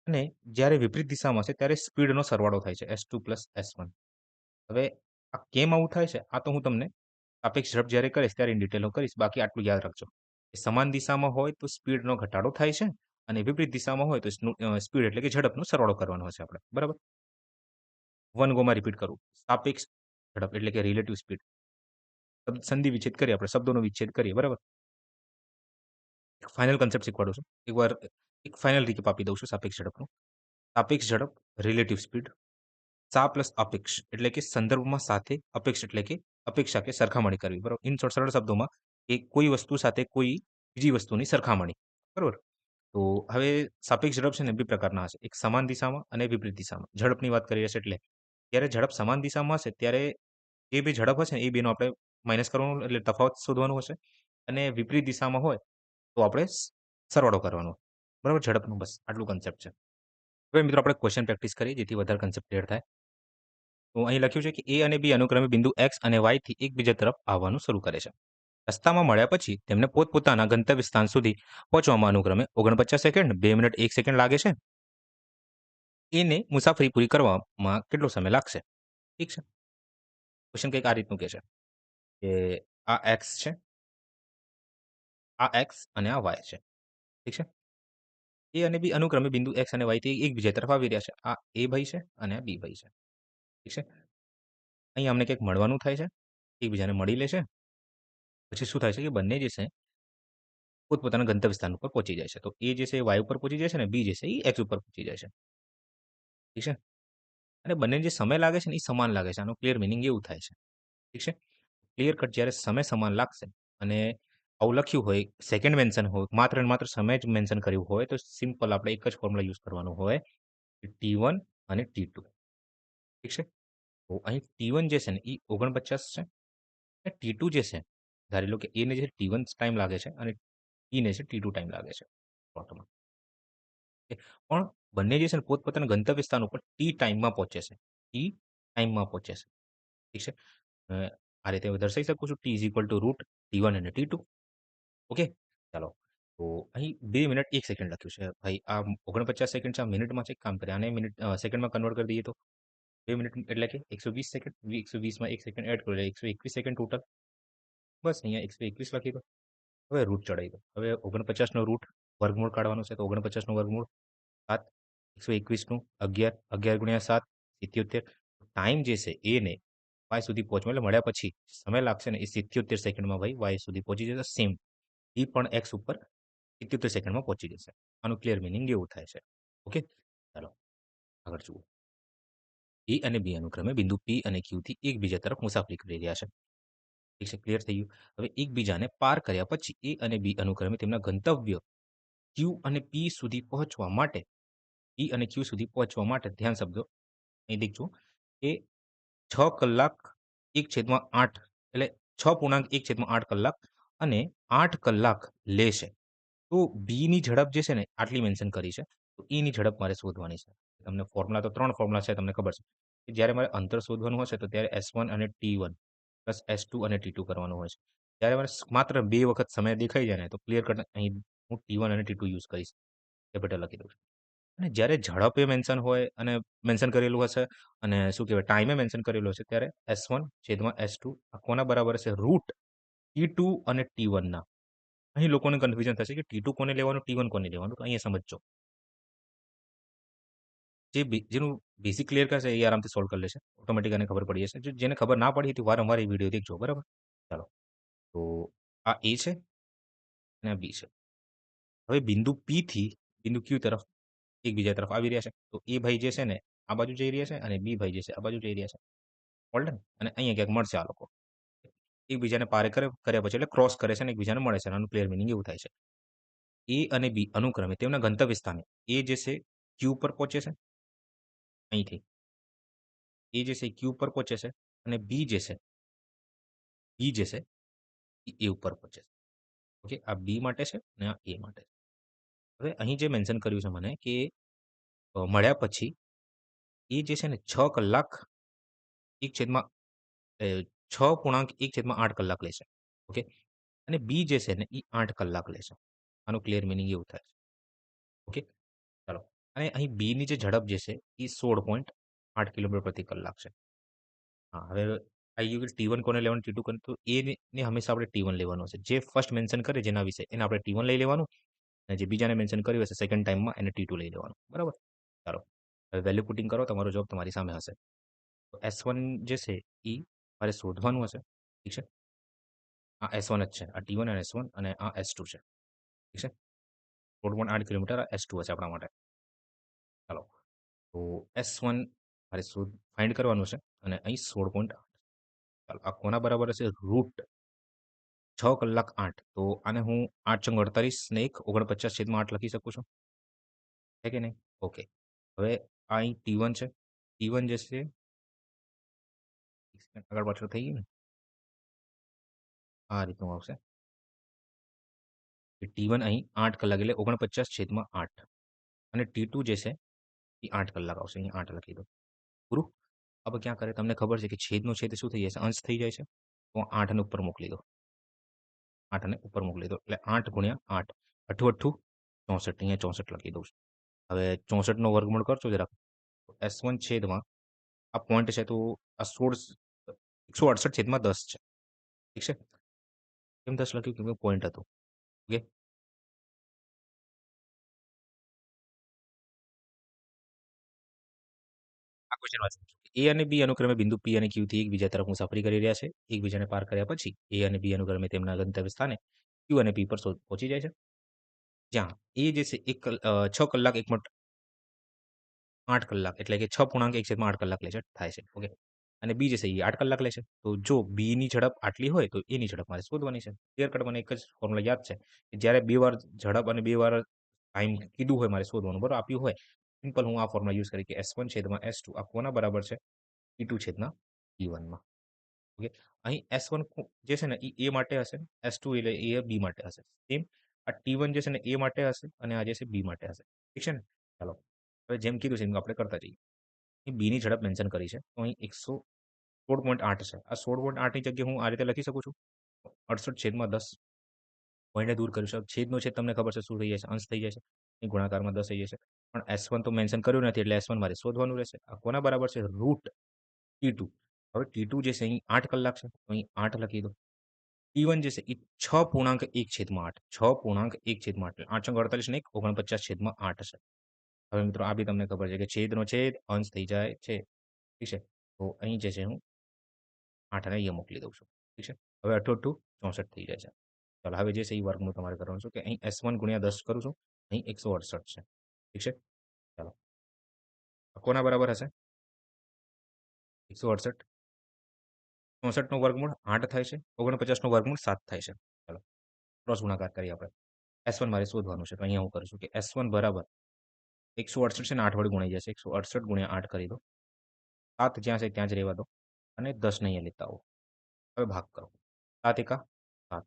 અને જ્યારે વિપરીત દિશામાં છે ત્યારે સ્પીડનો સરવાળો થાય છે S2 પ્લસ S1 હવે આ કેમ આવું થાય છે આ તો હું તમને સાપેક્ષ ઝડપ જ્યારે કરીશ ત્યારે ઇન ડિટેલમાં કરીશ બાકી આટલું યાદ રાખજો કે સમાન દિશામાં હોય તો સ્પીડનો ઘટાડો થાય છે અને વિપરીત દિશામાં હોય તો સ્પીડ એટલે કે ઝડપનો સરવાળો કરવાનો હશે આપણે બરાબર વન ગોમાં રિપીટ કરું સાપેક્ષ ઝડપ એટલે કે રિલેટિવ સ્પીડ સંધિ વિચ્છેદ કરીએ આપણે શબ્દોનો વિચ્છેદ કરીએ બરાબર એક ફાઇનલ કન્સેપ્ટ શીખવાડું છું એકવાર એક ફાઇનલ રીકેપ આપી દઉં છું સાપેક્ષ ઝડપનું સાપેક્ષ ઝડપ રિલેટિવ સ્પીડ સા પ્લસ અપેક્ષ એટલે કે સંદર્ભમાં સાથે અપેક્ષ એટલે કે અપેક્ષા કે સરખામણી કરવી બરાબર ઇન શોર્ટ સરળ શબ્દોમાં કે કોઈ વસ્તુ સાથે કોઈ બીજી વસ્તુની સરખામણી બરાબર તો હવે સાપેક્ષ ઝડપ છે ને બે પ્રકારના હશે એક સમાન દિશામાં અને વિપરીત દિશામાં ઝડપની વાત કરી હશે એટલે જ્યારે ઝડપ સમાન દિશામાં હશે ત્યારે જે બી ઝડપ હશે ને એ બેનો આપણે માઇનસ કરવાનું એટલે તફાવત શોધવાનું હશે અને વિપરીત દિશામાં હોય તો આપણે સરવાળો કરવાનો બરાબર ઝડપનું બસ આટલું કન્સેપ્ટ છે હવે મિત્રો આપણે ક્વેશ્ચન પ્રેક્ટિસ કરીએ જેથી વધારે કન્સેપ્ટ ક્લિયર થાય તો અહીં લખ્યું છે કે એ અને બી અનુક્રમે બિંદુ એક્સ અને વાયથી એકબીજા તરફ આવવાનું શરૂ કરે છે રસ્તામાં મળ્યા પછી તેમને પોતપોતાના ગંતવ્ય સ્થાન સુધી પહોંચવામાં અનુક્રમે 49 સેકન્ડ 2 મિનિટ 1 સેકન્ડ લાગે છે એને મુસાફરી પૂરી કરવામાં કેટલો સમય લાગશે ઠીક છે ક્વેશ્ચન કંઈક આ રીતનું કહે છે કે આ એક્સ છે આ એક્સ અને આ વાય છે ઠીક છે એ અને બી અનુક્રમે બિંદુ એક્સ અને વાયથી એકબીજા તરફ આવી રહ્યા છે આ એ ભાઈ છે અને આ બી ભાઈ છે ઠીક છે અહીં અમને કંઈક મળવાનું થાય છે એકબીજાને મળી લે છે પછી શું થાય છે કે બંને જે છે પોતપોતાના ગંતવ્ય સ્થાન ઉપર પહોંચી જાય છે તો એ જે છે એ વાય ઉપર પહોંચી જાય છે અને બી જે છે એ એક્સ ઉપર પહોંચી જાય છે ઠીક છે અને બંને જે સમય લાગે છે ને એ સમાન લાગે છે આનું ક્લિયર મિનિંગ એવું થાય છે ઠીક છે ક્લિયર કટ જ્યારે સમય સમાન લાગશે અને આવું લખ્યું હોય સેકન્ડ મેન્શન હોય માત્ર ને માત્ર સમય જ મેન્શન કર્યું હોય તો સિમ્પલ આપણે એક જ ફોર્મ્યુલા યુઝ કરવાનું હોય T1 અને T2 ઠીક છે તો અહીં T1 જે છે ને એ 49 છે અને T2 જે છે ધારી લો કે એને જે T1 ટાઈમ લાગે છે અને ઈને છે T2 ટાઈમ લાગે છે શોર્ટમાં પણ બંને જે છે ને પોતપોતાના ગંતવ્ય સ્થાન ઉપર ટી ટાઈમમાં પહોંચે છે ટી ટાઈમમાં પહોંચે છે ઠીક છે આ રીતે હું દર્શાવી શકું છું T is equal to root T1 અને T2 ઓકે ચાલો તો અહીં 2 મિનિટ 1 સેકન્ડ લખ્યું છે ભાઈ આ 49 સેકન્ડ છે આ મિનિટમાં છે કામ કરે આને મિનિટ સેકન્ડમાં કન્વર્ટ કરી દઈએ તો 2 મિનિટ એટલે કે 120 સેકન્ડ 120માં 1 સેકન્ડ એડ કરો એટલે 121 સેકન્ડ ટોટલ બસ અહીંયા 121 લખી દો હવે રૂટ ચડાવી દો હવે 49 નો રૂટ વર્ગમૂળ કાઢવાનું છે તો 49 નું વર્ગમૂળ 7 121 નું 11 11 ગુણ્યા 7 77 ટાઈમ જે છે એને વાય સુધી પહોંચવા એટલે મળ્યા પછી સમય લાગશે ને એ 77 સેકન્ડમાં ભાઈ વાય સુધી પહોંચી જશે. સેમ એ પણ એક્સ ઉપર 77 સેકન્ડમાં પહોંચી જશે. આનું ક્લિયર મિનિંગ એવું થાય છે. ઓકે, ચાલો આગળ જુઓ. એ અને બી અનુક્રમે બિંદુ પી અને ક્યુથી એકબીજા તરફ મુસાફરી કરી રહ્યા છે. ઠીક છે, ક્લિયર થઈ ગયું. હવે એકબીજાને પાર કર્યા પછી એ અને બી અનુક્રમે તેમના ગંતવ્ય ક્યુ અને પી સુધી પહોંચવા માટે પી અને ક્યુ સુધી પહોંચવા માટે ધ્યાન શબ્દો અહીં દેખજો કે 6 કલાક 1/8 એટલે 6.1/8 કલાક અને 8 કલાક લેશે. તો બીની ઝડપ જે છે ને આટલી મેન્શન કરી છે. તો એની ઝડપ મારે શોધવાની છે. તમને ફોર્મ્યુલા તો 3 ફોર્મ્યુલા છે તમને ખબર છે. કે જ્યારે મારે અંતર શોધવાનું હશે તો ત્યારે S1 અને T1 પ્લસ S2 અને T2 કરવાનું હોય છે. જ્યારે મારે માત્ર 2 વખત સમય દેખાઈ જાય ને તો ક્લિયર કટ અહીં હું T1 અને T2 યુઝ કરીશ. કેપિટલ લખી દઉં છું. અને જ્યારે ઝડપે મેન્શન હોય અને મેન્શન કરેલું હશે અને શું કહેવાય ટાઈમે મેન્શન કરેલું હશે ત્યારે S1 છેદમાં S2 આ કોના બરાબર હશે? રૂટ T2 અને T1 ના. અહીં લોકોને કન્ફ્યુઝન થશે કે T2 કોને લેવાનું, T1 કોને લેવાનું? તો અહીંયા સમજજો. જેનું બેઝિક ક્લિયર કરશે એ આરામથી સોલ્વ કરી લેશે. ઓટોમેટિક આને ખબર પડી જશે. જેને ખબર ના પડી હતી વારંવાર એ વિડીયો દેખજો, બરાબર? ચાલો. તો આ એ છે અને આ બી છે. હવે બિંદુ P થી બિંદુ Q તરફ એકબીજા તરફ આવી રહ્યા છે. તો એ ભાઈ જે છે ને આ બાજુ જઈ રહ્યા છે અને બી ભાઈ જે છે આ બાજુ જઈ રહ્યા છે. ઓલ્ડન અને અહીંયા ક્યાંક મળશે આ લોકો. એકબીજાને પાર કર્યા પછી એટલે ક્રોસ કરે છે અને એકબીજાને મળે છે. આનું ક્લિયર મિનિંગ એવું થાય છે. એ અને બી અનુક્રમે તેમના ગંતવ્ય સ્થાને એ જે છે ક્યુ પર પહોંચે છે અહીંથી. એ જે છે ક્યુ પર પહોંચે છે અને બી જે છે એ ઉપર પહોંચે છે. ઓકે, આ બી માટે છે અને આ એ માટે છે. હવે અહીં જે મેન્શન કર્યું છે મને કે મળ્યા પછી એ જે છે ને 6 કલાક 1 એ 6.1/8 કલાક લેશે. ઓકે, અને બી જે છે ને એ 8 કલાક લેશે. આનું ક્લિયર મિનિંગ એવું થાય છે. ઓકે, ચાલો. અને અહીં બીની જે ઝડપ જે છે એ 16.8 કિલોમીટર પ્રતિ કલાક છે. હા, હવે આવી ગયું કે T1 કોને લેવાનું, T2 કોને? તો એને હંમેશા આપણે T1 લેવાનું હશે. જે ફર્સ્ટ મેન્શન કરે જેના વિશે એને આપણે T1 લઈ લેવાનું અને જે બીજાને મેન્શન કર્યું હશે સેકન્ડ ટાઈમમાં એને T2 લઈ લેવાનું. બરાબર? ચાલો. હવે વેલ્યુ પુટિંગ કરો તમારો જવાબ તમારી સામે હશે. તો S1 જે છે એ મારે શોધવાનું હશે. ઠીક છે? આ S1 જ છે. આ T1 અને S1 અને આ S2 છે. ઠીક છે? 16.8 કિલોમીટર આ S2 હશે આપણા માટે. ચાલો. તો S1 મારે ફાઇન્ડ કરવાનું છે અને અહીં 16.8. ચાલો, આ કોના બરાબર હશે? રૂટ 6 કલાક 8. તો આને હું 8 × 48 ને 1 49/8 લખી શકું છું. છે કે નહીં? ઓકે. હવે આ અહીં T1 છે. T1 જે છે આગળ પાછળ થઈ ગયું ને આ રીતનું આવશે. T1 અહીં 8 કલાક એટલે 49/8 અને T2 જે છે એ 8 કલાક આવશે. અહીં 8 લખી દો. પૂરું? હવે ક્યાં કરે તમને ખબર છે કે છેદનો છેદ શું થઈ જશે? અંશ થઈ જાય છે. તો 8 ને ઉપર મોકલી દો. 8 ને ઉપર મોકલી દો. એટલે 8 × 8 8 8 64. અહીંયા 64 લખી દઉં છું. હવે 64 નો વર્ગમૂળ કરશો જરાક. S1 છેદમાં આ પોઈન્ટ છે તો આ 168/10 છે. ઠીક છે? કેમ 10 લખ્યું? કેમ કે પોઈન્ટ હતું. ઓકે? આ ક્વેશ્ચન વાંચો. એ અને બી અનુક્રમે બિંદુ પી અને ક્યુથી એકબીજા તરફ મુસાફરી કરી રહ્યા છે. એકબીજાને પાર કર્યા પછી એ અને બી અનુક્રમે તેમના ગંતવ્ય સ્થાને ક્યુ અને પી પર પહોંચી જાય છે. જ્યાં એ જે છે 6 કલાક 1.8 કલાક એટલે કે 6.1/8 કલાક લે છે થાય છે. ઓકે. અને બી જે છે એ 8 કલાક લે છે. તો જો બીની ઝડપ આટલી હોય તો એની ઝડપ મારે શોધવાની છે. ક્લિયર કટ મને એક જ ફોર્મ્યુલા યાદ છે કે જ્યારે 2 વાર ઝડપ અને 2 વાર ટાઈમ કીધું હોય મારે શોધવાનું બરાબર આપ્યું હોય સિમ્પલ હું આ ફોર્મ્યુલા યુઝ કરી કે S1 છેદમાં S2 આ કોના બરાબર છે? T2 છેદમાં T1 માં. ઓકે. અહીં S1 જે છે ને એ માટે હશે. S2 એટલે એ બી માટે હશે. સેમ આ T1 જે છે ને એ માટે હશે અને આ જે છે બી માટે હશે. ઠીક છે ને? ચાલો. હવે જેમ કીધું છે એમ આપણે કરતા જઈએ. અહીં બીની ઝડપ મેન્શન કરી છે. તો અહીં 16.8 છે. આ 16.8 ની જગ્યાએ હું આ રીતે લખી શકું છું. 68/10 પોઈન્ટને દૂર કરી શકું. છેદનો છેદ તમને ખબર છે શું થઈ જાય છે? અંશ થઈ જાય છે. અહીં ગુણાકારમાં 10 થઈ જશે. પણ S1 તો મેન્શન કર્યું નથી એટલે S1 મારે શોધવાનું રહેશે. આ કોના બરાબર છે? Route T2. હવે T2 જે છે અહીં 8 કલાક છે. તો અહીં 8 લખી દો. T1 જે છે એ 6.1/8 6.1/8 8 × 48 ને 49/8 છે. હવે મિત્રો આ બી તમને ખબર છે કે છેદનો છેદ અંશ થઈ જાય છે. ઠીક છે? તો અહીં જે છે હું 8 ને અહીંયા મોકલી દઉં છું. ઠીક છે? હવે 8 64 થઈ જાય છે. ચાલો હવે જે છે એ વર્ગમૂળ તમારે કરવાનું છે કે અહીં S1 ગુણ્યા 10 કરું છું. અહીં 168 છે. ઠીક છે? ચાલો. કોના બરાબર હશે? 168 64 નું વર્ગમૂળ 8 થાય છે. 49 નું વર્ગમૂળ 7 થાય છે. ચાલો ક્રોસ ગુણાકાર કરીએ આપણે. S1 મારે શોધવાનું છે. તો અહીંયા હું કરું છું કે S1 બરાબર 168 છે ને 8 વડે ગુણાઈ જશે. 168 ગુણ્યા 8 કરી દો. 7 જ્યાં છે ત્યાં જ રહેવા દો. અને 10 ને અહીંયા લેતા આવો. હવે ભાગ કરો. 7 એકા 7.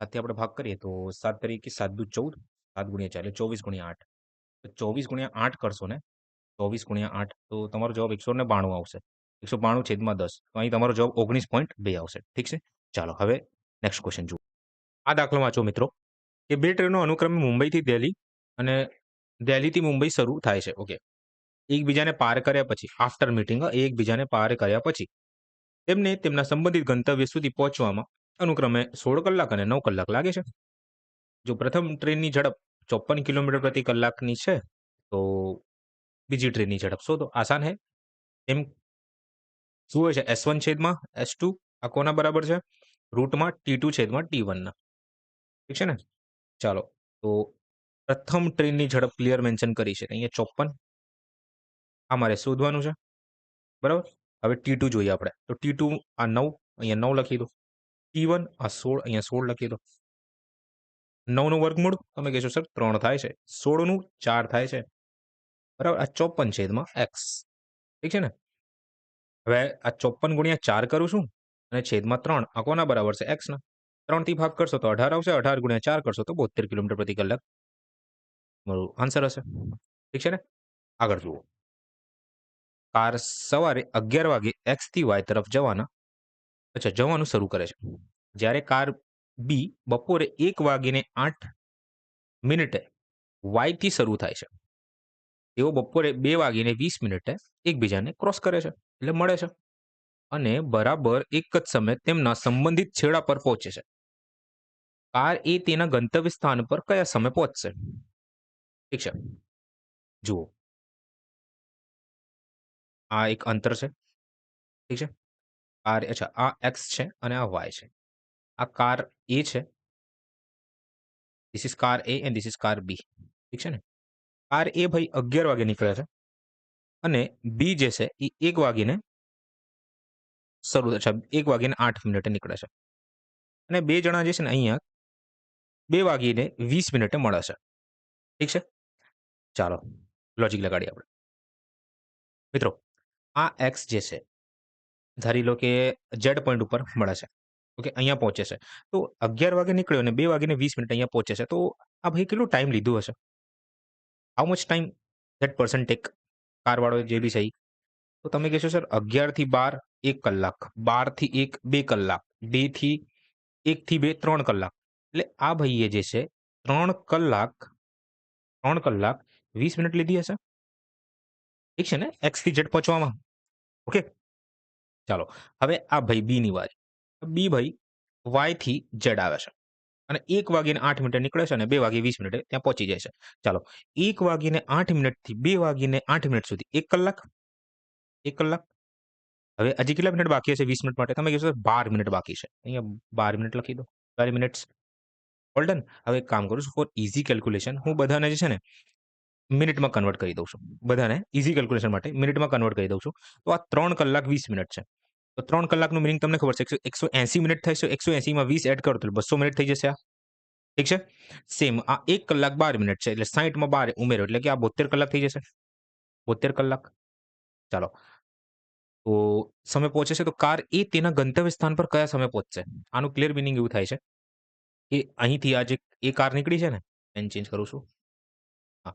7 થી આપણે ભાગ કરીએ તો 7 તરીકે 7 દુ 14, 7 ગુણ્યા 4 એટલે 24 ગુણ્યા 8. તો 24 ગુણ્યા 8 કરશો ને 24 ગુણ્યા 8 તો તમારો જવાબ 192 આવશે. 192 છેદમાં 10. તો અહીં તમારો જવાબ 19.2 આવશે. ઠીક છે? ચાલો હવે નેક્સ્ટ ક્વેશ્ચન જુઓ. આ દાખલો વાંચો મિત્રો કે 2 ટ્રેનો અનુક્રમે મુંબઈથી દિલ્હી અને દિલ્હીથી મુંબઈ શરૂ થાય છે. ઓકે. એકબીજાને પાર કર્યા પછી આફ્ટર મીટિંગ એકબીજાને પાર કર્યા પછી તેમને તેમના સંબંધિત ગંતવ્ય સુધી પહોંચવામાં અનુક્રમે 16 કલાક અને 9 કલાક લાગે છે. જો પ્રથમ ટ્રેનની ઝડપ 54 કિલોમીટર પ્રતિ કલાકની છે તો બીજી ટ્રેનની ઝડપ શોધો. આસાન હે. એમ શું હોય છે S1 છેદમાં S2 આ કોના બરાબર છે? રૂટમાં T2 છેદમાં T1 ના. ઠીક છે ને? ચાલો તો પ્રથમ ટ્રેનની ઝડપ ક્લિયર મેન્શન કરી છે. અહીંયા 54 આ મારે શોધવાનું છે. બરાબર? હવે T2 જોઈએ આપણે. તો T2 આ 9 અહીંયા 9 લખી દો. T1 આ 16 અહીંયા 16 લખી દો. 9 નું વર્ગમૂળ તમે કહેશો સર 3 થાય છે. 16 નું 4 થાય છે. બરાબર? આ 54 છેદમાં x. ઠીક છે ને? હવે આ 54 ગુણ્યા 4 કરું છું અને છેદમાં 3 આ કોના બરાબર છે? x ના. 3 થી ભાગ કરશો તો 18 આવશે. 18 ગુણ્યા 4 કરશો તો 72 કિલોમીટર પ્રતિ કલાક મારો આન્સર હશે. ઠીક છે ને? આગળ જુઓ. કાર સવારે 11 વાગે x થી y તરફ જવાનું શરૂ કરે છે. જ્યારે કાર બી બપોરે 1 વાગીને 8 મિનિટે y થી શરૂ થાય છે. તેઓ બપોરે 2 વાગીને 20 મિનિટે એકબીજાને ક્રોસ કરે છે. એટલે મળે છે. અને બરાબર એક જ સમયે તેમના સંબંધિત છેડા પર પહોંચે છે. કાર એ તેના ગંતવ્ય સ્થાન પર કયા સમયે પહોંચશે? ઠીક છે. જુઓ. આ એક અંતર છે. ઠીક છે. અચ્છા આ x છે અને આ y છે. આ કાર A છે. This is car A and this is car B. ઠીક છે ને? કાર A ભાઈ 11 વાગે નીકળે છે અને B જે છે એ 1 વાગીને અચ્છા 1 વાગીને 8 મિનિટે નીકળે છે. અને બે જણા જે છે ને અહીંયા 2 વાગીને 20 મિનિટે મળે છે. ઠીક છે? ચાલો લોજિક લગાડીએ આપણે. મિત્રો આ x જે છે ધારી લો કે Z પોઈન્ટ ઉપર મળે છે. ઓકે અહીંયા પહોંચે છે. તો 11 વાગે નીકળ્યો અને 2 વાગીને 20 મિનિટ અહીંયા પહોંચે છે. તો આ ભાઈ કેટલો ટાઈમ લીધું હશે? How much time that person take? કારવાળો જે બી છે ઈ. તો તમે કહેશો સર 11 થી 12 1 કલાક, 12 થી 1 2 કલાક, 2 થી 1 થી 2 3 કલાક. એટલે આ ભાઈએ જે છે 3 કલાક 20 મિનિટ લીધી હશે. ઠીક છે ને? x થી z પહોંચવામાં. ઓકે. ચાલો હવે આ ભાઈ બી ની વારી. બી ભાઈ y થી z આવે છે. અને 1 વાગીને 8 મિનિટે નીકળે છે અને 2 વાગે 20 મિનિટે ત્યાં પહોંચી જાય છે. ચાલો 1 વાગીને 8 મિનિટથી 2 વાગીને 8 મિનિટ સુધી 1 કલાક. 1 કલાક. હવે હજી કેટલા મિનિટ બાકી હશે 20 મિનિટ માટે? તમે કહેશો 12 મિનિટ બાકી છે. અહીંયા 12 મિનિટ લખી દો. 12 મિનિટ્સ. All done. હવે એક કામ કરું છું ફોર ઈઝી કેલ્ક્યુલેશન હું બધાને જે છે ને મિનિટમાં કન્વર્ટ કરી દઉં છું. બધાને ઈઝી કેલ્ક્યુલેશન માટે મિનિટમાં કન્વર્ટ કરી દઉં છું. તો આ 3 કલાક 20 મિનિટ છે. તો 3 કલાકનું મિનિંગ તમને ખબર છે 180 મિનિટ થાય છે. 180 માં 20 એડ કરો તો 200 મિનિટ થઈ જશે આ. ઠીક છે? સેમ આ 1 કલાક 12 મિનિટ છે એટલે 60 માં 12 ઉમેરો એટલે કે આ 72 કલાક થઈ જશે. 72 કલાક. ચાલો. તો સમય પહોંચે છે તો કાર એ તેના ગંતવ્ય સ્થાન પર કયા સમયે પહોંચશે? આનું ક્લિયર મિનિંગ એવું થાય છે કે અહીંથી આ જે એ કાર નીકળી છે ને પેન ચેન્જ કરું છું. હા.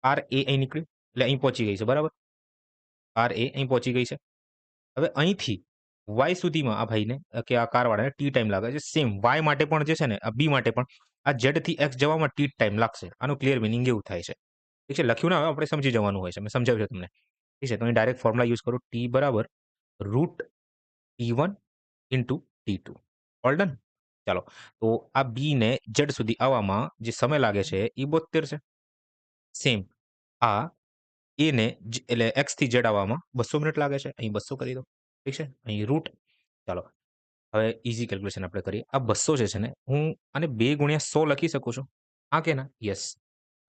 કાર એ અહીં નીકળી એટલે અહીં પહોંચી ગઈ છે બરાબર? કાર એ અહીં પહોંચી ગઈ છે. હવે અહીંથી વાય સુધીમાં આ ભાઈને કે આ કારવાળાને ટી ટાઈમ લાગે છે. સેમ વાય માટે પણ જે છે ને આ બી માટે પણ આ ઝેડ થી એક્સ જવામાં ટી ટાઈમ લાગશે. આનું ક્લિયર મિનિંગ એવું થાય છે. ઠીક છે? લખ્યું ના હોય આપણે સમજી જવાનું હોય છે. મેં સમજાવ્યું છે તમને. ઠીક છે? તો અહીં ડાયરેક્ટ ફોર્મ્યુલા યુઝ કરો ટી બરાબર root T1 into T2. All done. ચાલો તો આ બી ને ઝેડ સુધી આવવામાં જે સમય લાગે છે એ 72 છે. સેમ આ એ ને એટલે એક્સ થી ઝેડ આવવામાં 200 મિનિટ લાગે છે. અહીં 200 કરી દો. ઠીક છે? અહીં રૂટ ચાલો હવે ઈઝી કેલ્ક્યુલેશન આપણે કરીએ. આ 200 જે છે ને, હું આને 2 ગુણ્યા 100 લખી શકું છું? હા કે ના? યસ.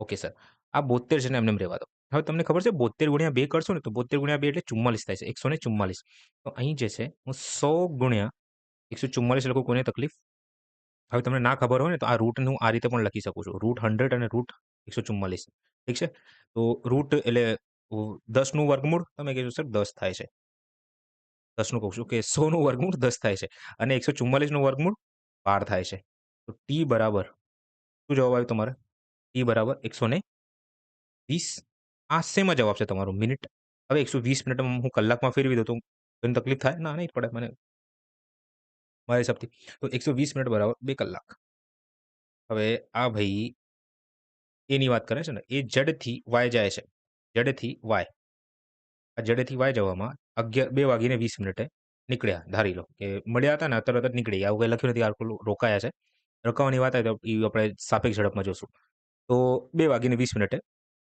Okay sir. આ 72 છે ને એમને એમ રહેવા દો. હવે તમને ખબર છે 72 ગુણ્યા 2 કરશો ને તો 72 ગુણ્યા 2 એટલે 44 થાય છે. 144. તો અહીં જે છે હું 100 ગુણ્યા 144 લખું, કોઈને તકલીફ? હવે તમને ના ખબર હોય ને તો આ રૂટને હું આ રીતે પણ લખી શકું છું. √100 અને √144. ઠીક છે? તો રૂટ એટલે 10 નું વર્ગમૂળ તમે કહેશો સર 10 થાય છે. 10 નું કહું છું કે 100 નું વર્ગમૂળ 10 થાય છે અને 144 નું વર્ગમૂળ 12 થાય છે. તો ટી બરાબર શું જવાબ આવ્યો તમારે? ટી બરાબર 120. આ શેમાં જવાબ છે તમારો? મિનિટ. હવે 120 મિનિટમાં હું કલાકમાં ફેરવી દઉં તો કોઈને તકલીફ થાય? ના, નહીં પડે મને મારા હિસાબથી. તો 120 મિનિટ બરાબર 2 કલાક. હવે આ ભાઈ એની વાત કરે છે ને, એ ઝેડ થી વાય જાય છે. ઝેડ થી વાય. આ ઝેડ થી વાય જવામાં 2 વાગીને 20 મિનિટે નીકળ્યા. ધારી લો કે મળ્યા હતા ને તરત જ નીકળી ગયા. આવું કંઈ લખ્યું નથી. આ રોકાયા છે. રોકાવાની વાત આવે તો એ આપણે સાપેક્ષ ઝડપમાં જોશું. તો 2 વાગીને 20 મિનિટે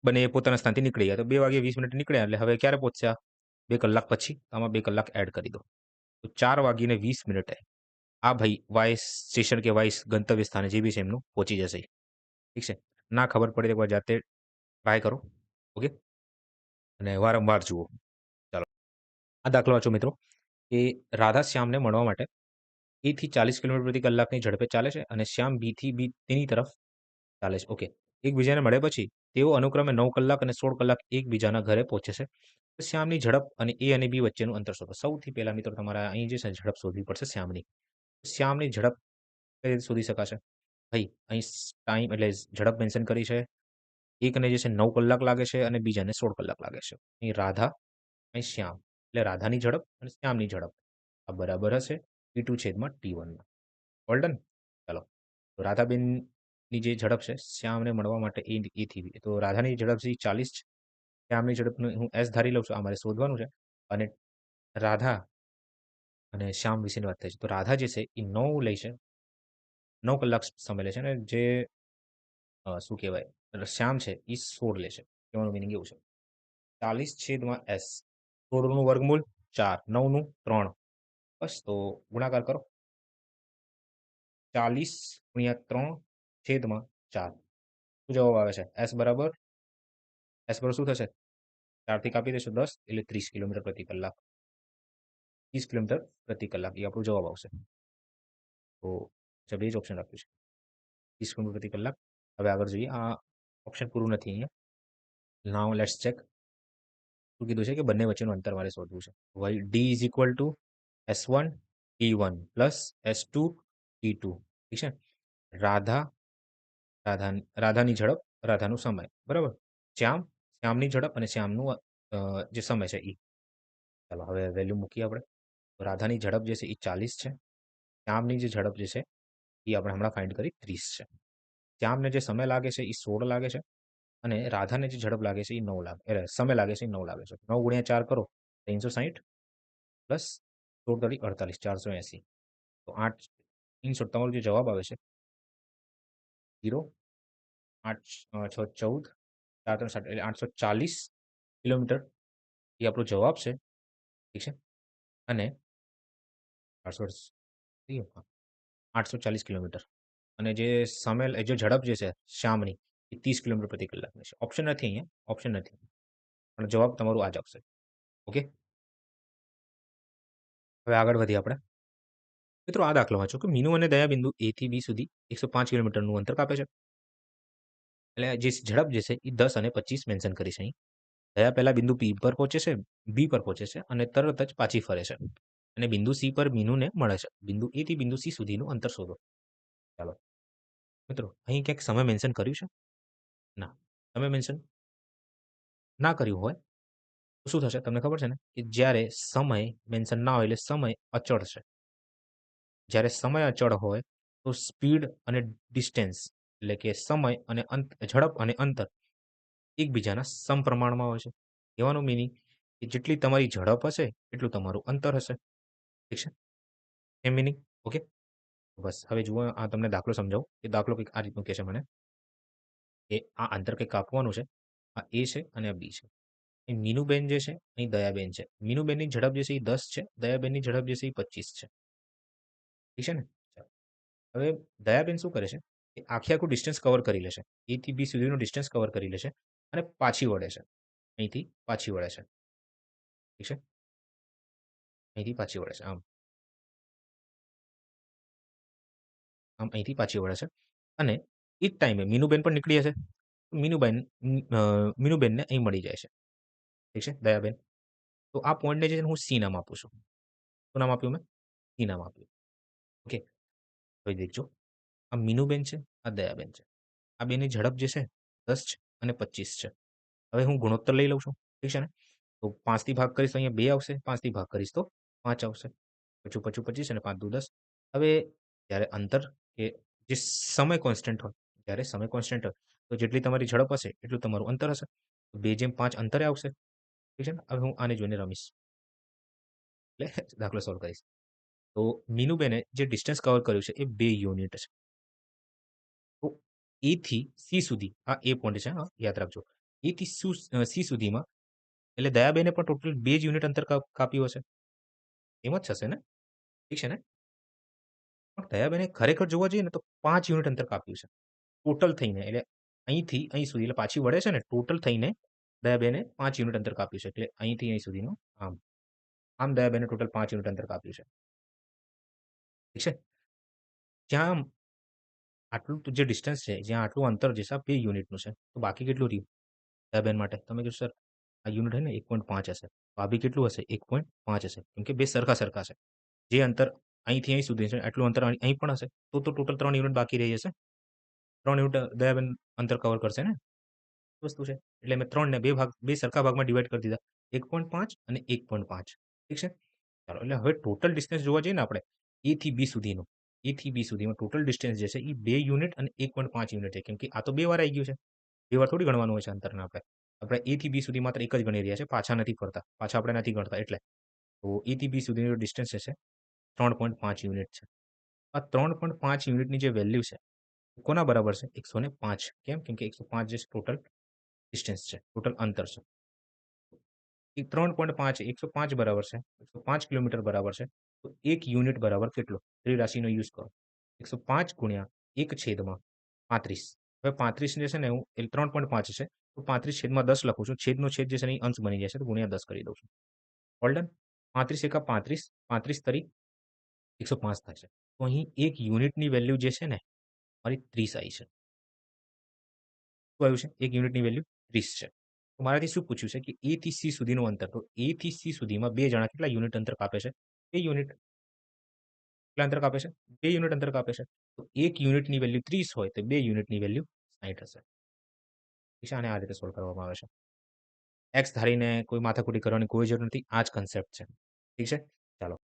બંને પોતાના સ્થાનથી નીકળી ગયા. તો 2 વાગે 20 મિનિટે નીકળ્યા એટલે હવે ક્યારે પહોંચ્યા? 2 કલાક પછી. આમાં 2 કલાક એડ કરી દો. તો 4 વાગીને 20 મિનિટે આ ભાઈ વાય સ્ટેશન કે વાય ગંતવ્ય સ્થાને જે બી છે એમનું પહોંચી જશે. ઠીક છે? ના ખબર પડે તો એકવાર જાતે ટ્રાય કરો. ઓકે? અને વારંવાર જુઓ. ચાલો. આ દાખલો વાંચો મિત્રો કે રાધા શ્યામને મળવા માટે A થી 40 કિલોમીટર પ્રતિ કલાકની ઝડપે ચાલે છે અને શ્યામ B થી તેની તરફ ચાલે છે. ઓકે. એકબીજાને મળ્યા પછી તેઓ અનુક્રમે 9 કલાક અને 16 કલાક એકબીજાના ઘરે પહોંચે છે. તો શ્યામની ઝડપ અને A અને B વચ્ચેનું અંતર શોધો. સૌથી પહેલા મિત્રો તમારે અહીં જે છે ઝડપ શોધવી પડશે શ્યામની. શ્યામની ઝડપ કઈ રીતે શોધી શકાશે? ભાઈ અહીં ટાઈમ એટલે ઝડપ મેન્શન કરી છે. એકને જે છે 9 કલાક લાગે છે અને બીજાને 16 કલાક લાગે છે. અહીં રાધા, અહીં શ્યામ. એટલે રાધાની ઝડપ અને શ્યામની ઝડપ આ બરાબર હશે T2/T1. All done? ચાલો. તો રાધાબેનની જે ઝડપ છે શ્યામને મળવા માટે A થી B. તો રાધાની ઝડપ છે 40 છે. શ્યામની ઝડપનું હું S ધારી લઉં છું. આ મારે શોધવાનું છે. અને રાધા અને શ્યામ વિશેની વાત થઈ છે. તો રાધા જે છે એ 9 લે છે. 9 કલાક સમય લે છે અને જે શું કહેવાય? શ્યામ છે એ 16 લે છે. કહેવાનું મિનિંગ એવું છે. 40/S. 16 નું વર્ગમૂળ 4, 9 નું 3. બસ તો ગુણાકાર કરો. 40 ગુણ્યા 3/4. શું જવાબ આવે છે? S બરાબર શું થશે? 4 થી કાપી દેશો 10 એટલે 30 કિલોમીટર પ્રતિ કલાક. 30 કિલોમીટર પ્રતિ કલાક એ આપણો જવાબ આવશે. તો જવાબ એ જ ઓપ્શન આપ્યું છે. 30 કિલોમીટર પ્રતિ કલાક. હવે આગળ જોઈએ. આ ઓપ્શન પૂરું નથી અહીંયા. નાઉ લેટ્સ ચેક. શું કીધું છે કે બંને વચ્ચેનું અંતર મારે શોધવું છે. D is equal two S1 T1 plus S2 T2. ઠીક છે? રાધા રાધાની ઝડપ, રાધાનો સમય. બરાબર? શ્યામની ઝડપ અને શ્યામનું જે સમય છે એ. ચાલો હવે વેલ્યુ મૂકીએ આપણે. તો રાધાની ઝડપ જે છે એ 40 છે. શ્યામની જે ઝડપ જે છે એ આપણે હમણાં ફાઇન્ડ કરી 30 છે. શ્યામને જે સમય લાગે છે એ 16 લાગે છે અને રાધાને જે ઝડપ લાગે છે એ 9 લાગે એટલે સમય લાગે છે એ 9 લાગે છે. 9 ગુણ્યા 4 કરો 360 પ્લસ 16 તારી 48 480. તો 8 ઇન શોર્ટ તમારો જે જવાબ આવે છે 0 8 6 14 4 3 7 એટલે 840 કિલોમીટર એ આપણો જવાબ છે. ઠીક છે? અને 840 કિલોમીટર અને જે સમય જે ઝડપ જે છે શ્યામની એ 30 કિલોમીટર પ્રતિ કલાકની છે. ઓપ્શન નથી અહીંયા. ઓપ્શન નથી. પણ જવાબ તમારું આ જ આવશે. ઓકે? હવે આગળ વધીએ આપણે. મિત્રો આ દાખલો વાંચો કે મીનુ અને દયાબિંદુ A થી B સુધી 105 કિલોમીટરનું અંતર કાપે છે. એટલે જે ઝડપ જે છે એ 10 અને 25 મેન્શન કરી છે અહીં. દયા પહેલા બિંદુ P પર પહોંચે છે, B પર પહોંચે છે અને તરત જ પાછી ફરે છે. અને બિંદુ C પર મીનુને મળે છે. બિંદુ A થી બિંદુ C સુધીનું અંતર શોધો. ચાલો. મિત્રો અહીં ક્યાંક સમય મેન્શન કર્યું છે? ના. સમય મેન્શન ના કર્યું હોય તો શું થશે? તમને ખબર છે ને કે જ્યારે સમય મેન્શન ના હોય એટલે સમય અચળ છે. જ્યારે સમય અચળ હોય તો સ્પીડ અને ડિસ્ટન્સ એટલે કે સમય અને ઝડપ અને અંતર એકબીજાના સમપ્રમાણમાં હોય છે. કહેવાનું મિનિંગ કે જેટલી તમારી ઝડપ હશે એટલું તમારું અંતર હશે. ઠીક છે? એમ મિનિંગ? ઓકે? બસ હવે જુઓ આ તમને દાખલો સમજાવું. એ દાખલો કંઈક આ રીતનું કહે છે મને કે આ અંતર કંઈક કાપવાનું છે. આ A છે અને આ B છે. અહીં મીનુબેન જે છે અહીં દયાબેન છે. મીનુબેનની ઝડપ જે છે એ 10 છે. દયાબેનની ઝડપ જે છે એ 25 છે. ઠીક છે ને? ચાલો. હવે દયાબેન શું કરે છે કે આખે આખું ડિસ્ટન્સ કવર કરી લેશે. A થી B સુધીનું ડિસ્ટન્સ કવર કરી લેશે અને પાછી વળે છે. અહીંથી પાછી વળે છે. ઠીક છે? અહીંથી પાછી વળે છે. આમ અહીંથી પાછી વળે છે અને એ જ ટાઈમે મીનુબેન પણ નીકળી હશે. મીનુબેન મીનુબેનને અહીં મળી જાય છે. ઠીક છે, દયાબેન. તો આ પોઈન્ટને જે છે ને હું સી નામ આપું છું. શું નામ આપ્યું મેં? સી નામ આપ્યું. ઓકે. હવે દેખજો. આ મીનુબેન છે, આ દયાબેન છે. આ બેની ઝડપ જે છે 10 છે અને 25 છે. હવે હું ગુણોત્તર લઈ લઉં છું. ઠીક છે ને? તો 5 થી ભાગ કરીશ તો અહીંયા 2 આવશે. 5 થી ભાગ કરીશ તો 5 આવશે. પચું પચું 25 અને 5 દુ 10. હવે જ્યારે અંતર કે જે સમય કોન્સ્ટન્ટ હોય, જ્યારે સમય કોન્સ્ટન્ટ હોય તો જેટલી તમારી ઝડપ હશે એટલું તમારું અંતર હશે. તો 2/5 અંતરે આવશે. ઠીક છે ને? હવે હું આને જોઈને રમીશ. એટલે દાખલો સોલ્વ કરીશ. તો મીનુબેને જે ડિસ્ટન્સ કવર કર્યું છે એ 2 યુનિટ છે. તો એ થી સી સુધી આ એ પોઈન્ટ છે હા, યાદ રાખજો. એ થી સી સુધીમાં એટલે દયાબેને પણ ટોટલ 2 જ યુનિટ અંતર કાપ્યું હશે. એમ જ થશે ને? ઠીક છે ને? પણ દયાબેને ખરેખર જોવા જઈએ ને તો 5 યુનિટ અંતર કાપ્યું છે. ટોટલ થઈને એટલે અહીંથી અહીં સુધી એટલે પાછી વળે છે ને ટોટલ થઈને દયાબેને 5 યુનિટ અંતર કાપ્યું છે. એટલે અહીંથી અહીં સુધીનું આમ. આમ દયાબેને ટોટલ 5 યુનિટ અંતર કાપ્યું છે. ઠીક છે? જ્યાં આટલું જે ડિસ્ટન્સ છે, જ્યાં આટલું અંતર જે છે આ 2 યુનિટનું છે. તો બાકી કેટલું રહ્યું દયાબેન માટે? તમે કીધું સર આ યુનિટ હોય ને 1.5 હશે. તો આ બી કેટલું હશે? 1.5 હશે. કેમ કે બે સરખા છે. જે અંતર અહીંથી અહીં સુધી છે આટલું અંતર અહીં પણ હશે. તો ટોટલ 3 યુનિટ બાકી રહી જશે. 3 યુનિટ દયાબેન અંતર કવર કરશે ને? વસ્તુ છે. એટલે મેં 3 ને 2 સરખા ભાગમાં ડિવાઈડ કરી દીધા. 1.5 અને 1.5 ઠીક છે? ચાલો એટલે હવે ટોટલ ડિસ્ટન્સ જોવા જઈએ ને આપણે A થી B સુધીનું. A થી B સુધીમાં ટોટલ ડિસ્ટન્સ જે છે એ 2 યુનિટ અને 1.5 યુનિટ છે. કેમ કે આ તો 2 વાર આવી ગયું છે. 2 વાર થોડી ગણવાનું હોય છે અંતરને આપણે. આપણે A થી B સુધી માત્ર એક જ ગણી રહ્યા છે. પાછા નથી ફરતા. પાછા આપણે નથી ગણતા એટલે. તો A થી B સુધીનો ડિસ્ટન્સ જે છે 3.5 યુનિટ છે. આ 3.5 યુનિટની જે વેલ્યુ છે કોના બરાબર છે? 105. કેમ? કેમ કે 105 જે ટોટલ ડિસ્ટન્સ છે. ટોટલ અંતર છે. એ 3.5 105 બરાબર છે. 105 કિલોમીટર બરાબર છે. તો 1 યુનિટ બરાબર કેટલો? ત્રિરાશિનો યુઝ કરો. 105 ગુણ્યા 1/35. હવે 35 જે છે ને હું એટલે 3.5 છે. તો 35/10 લખું છું. છેદનો છેદ જે છે ને એ અંશ બની જાય છે. તો ગુણ્યા 10 કરી દઉં છું. All done? 35 એકા 35. 35 તરી 105 થાય છે. તો અહીં 1 યુનિટની વેલ્યુ જે છે ને મારી 30 આવી છે. શું આવ્યું છે? 1 યુનિટની વેલ્યુ 30 છે. તો મારાથી શું પૂછ્યું છે કે A થી C સુધીનું અંતર. તો A થી C સુધીમાં 2 જણા કેટલા યુનિટ અંતર કાપે છે? 2 યુનિટ. કેટલા અંતર કાપે છે? 2 યુનિટ અંતર કાપે છે. તો 1 યુનિટની વેલ્યુ 30 હોય તો 2 યુનિટની વેલ્યુ 60 હશે. ઠીક છે? આને આ રીતે સોલ્વ કરવામાં આવે છે. એક્સ ધારીને કોઈ માથાકૂટી કરવાની કોઈ જરૂર નથી. આ જ કન્સેપ્ટ છે. ઠીક છે? ચાલો.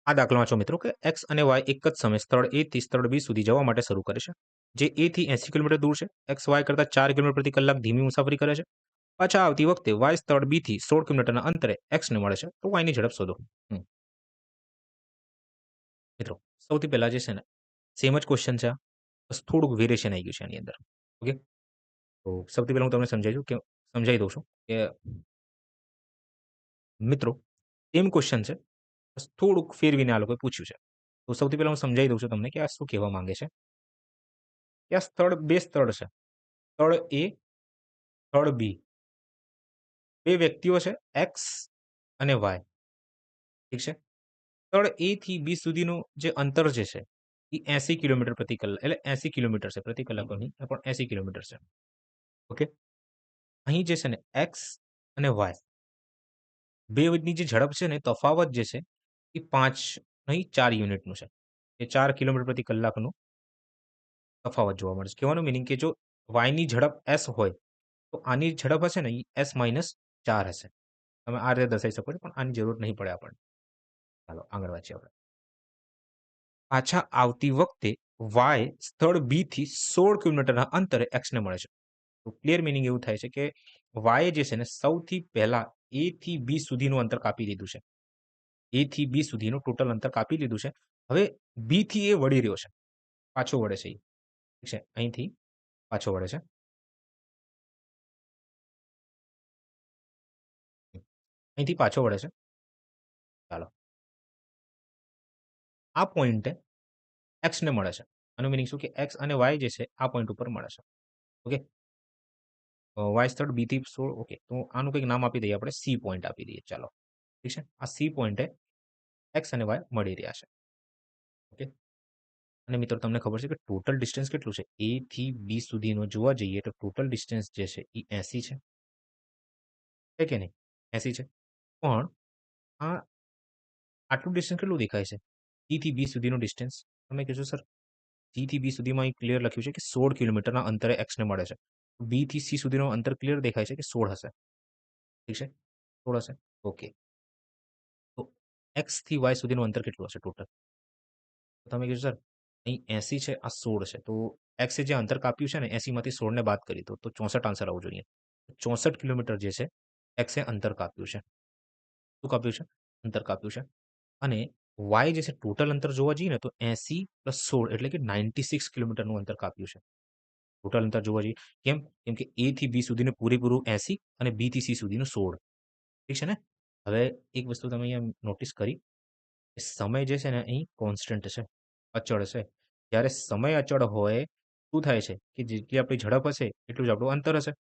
આ દાખલો વાંચો મિત્રો કે એક્સ અને વાય એક જ સમયે સ્થળ A થી સ્થળ B સુધી જવા માટે શરૂ કરે છે. જે A થી 80 કિલોમીટર દૂર છે. એક્સ વાય કરતાં 4 કિલોમીટર પ્રતિ કલાક ધીમી મુસાફરી કરે છે. પાછા આવતી વખતે વાય સ્થળ B થી 16 કિલોમીટરના અંતરે એક્સને મળે છે. તો વાયની ઝડપ શોધો. મિત્રો સૌથી પહેલા જે છે ને સેમ જ ક્વેશ્ચન છે આ. બસ થોડુંક વેરિએશન આવી ગયું છે આની અંદર. ઓકે? તો સૌથી પહેલા હું તમને સમજાવી દઉં છું કે મિત્રો સેમ ક્વેશ્ચન છે. બસ થોડુંક ફેરવીને આ લોકોએ પૂછ્યું છે. તો સૌથી પહેલા હું સમજાવી દઉં છું તમને કે આ શું કહેવા માંગે છે. કે આ સ્થળ 2 સ્થળ છે. સ્થળ A, સ્થળ B. 2 વ્યક્તિઓ છે એક્સ અને વાય. ઠીક છે? સ્થળ A થી B સુધીનું જે અંતર જે છે એ 80 કિલોમીટર પ્રતિ કલાક એટલે 80 કિલોમીટર છે પ્રતિ કલાક નહીં પણ 80 કિલોમીટર છે. ઓકે? અહીં જે છે ને એક્સ અને વાય બેની જે ઝડપ છે ને તફાવત જે છે એ 5 નહીં 4 યુનિટનું છે. એ 4 કિલોમીટર પ્રતિ કલાકનું તફાવત જોવા મળે છે. કહેવાનું મીનિંગ કે જો વાયની ઝડપ એસ હોય તો આની ઝડપ હશે ને એ એસ માઇનસ 4 હશે. તમે આ રીતે દર્શાવી શકો છો પણ આની જરૂર નહીં પડે આપણને. ચાલો આગળ વાંચીએ આપણે. પાછા આવતી વખતે વાય સ્થળ બી થી 16 કિલોમીટરના અંતરે એક્સને મળે છે. તો ક્લિયર મિનિંગ એવું થાય છે કે વાય જે છે ને સૌથી પહેલા એ થી બી સુધીનું અંતર કાપી લીધું છે. એ થી બી સુધીનું ટોટલ અંતર કાપી લીધું છે. હવે બી થી એ વળી રહ્યો છે. પાછો વળે છે એ. ઠીક છે? અહીંથી પાછો વળે છે. અહીંથી પાછો વળે છે. ચાલો. આ પોઈન્ટે એક્સને મળે છે. આનું મીનિંગ શું કે એક્સ અને વાય જે છે આ પોઈન્ટ ઉપર મળે છે. ઓકે. વાય સ્થળ બીથી 16 ઓકે. તો આનું કંઈક નામ આપી દઈએ આપણે સી પોઈન્ટ આપી દઈએ ચાલો. ઠીક છે. આ સી પોઈન્ટે એક્સ અને વાય મળી રહ્યા છે. ઓકે. અને મિત્રો તમને ખબર છે કે ટોટલ ડિસ્ટન્સ કેટલું છે? એ થી બી સુધીનો જોવા જઈએ તો ટોટલ ડિસ્ટન્સ જે છે એ 80 છે. છે કે નહીં? 80 છે. પણ આ આટલું ડિસ્ટન્સ કેટલું દેખાય છે? સી થી બી સુધીનું ડિસ્ટન્સ. તમે કહેશો સર સી થી બી સુધીમાં અહીં ક્લિયર લખ્યું છે કે 16 કિલોમીટરના અંતરે એક્સને મળે છે. બી થી સી સુધીનું અંતર ક્લિયર દેખાય છે કે 16 હશે. ઠીક છે? 16 હશે. ઓકે. તો એક્સ થી વાય સુધીનું અંતર કેટલું હશે ટોટલ? તમે કીધું સર અહીં 80 છે, આ 16 છે. તો એક્સે જે અંતર કાપ્યું છે ને 80 માંથી 16 ને બાદ કરી દો તો 64 આન્સર આવવો જોઈએ. 64 કિલોમીટર જે છે એક્સે અંતર કાપ્યું છે. શું કાપ્યું છે? અંતર કાપ્યું છે. અને વાય જે છે ટોટલ અંતર જોવા જઈએ ને તો 80 પ્લસ 16 એટલે કે 96 કિલોમીટરનું અંતર કાપ્યું છે. ટોટલ અંતર જોવા જઈએ. કેમ? કેમ કે એ થી બી સુધીનું પૂરેપૂરું 80 અને બી થી સી સુધીનું 16. ઠીક છે ને? હવે એક વસ્તુ તમે અહીંયા નોટિસ કરી કે સમય જે છે ને અહીં કોન્સ્ટન્ટ છે, અચળ છે. જ્યારે સમય અચળ હોય શું થાય છે કે જેટલી આપણી ઝડપ હશે એટલું જ આપણું અંતર હશે.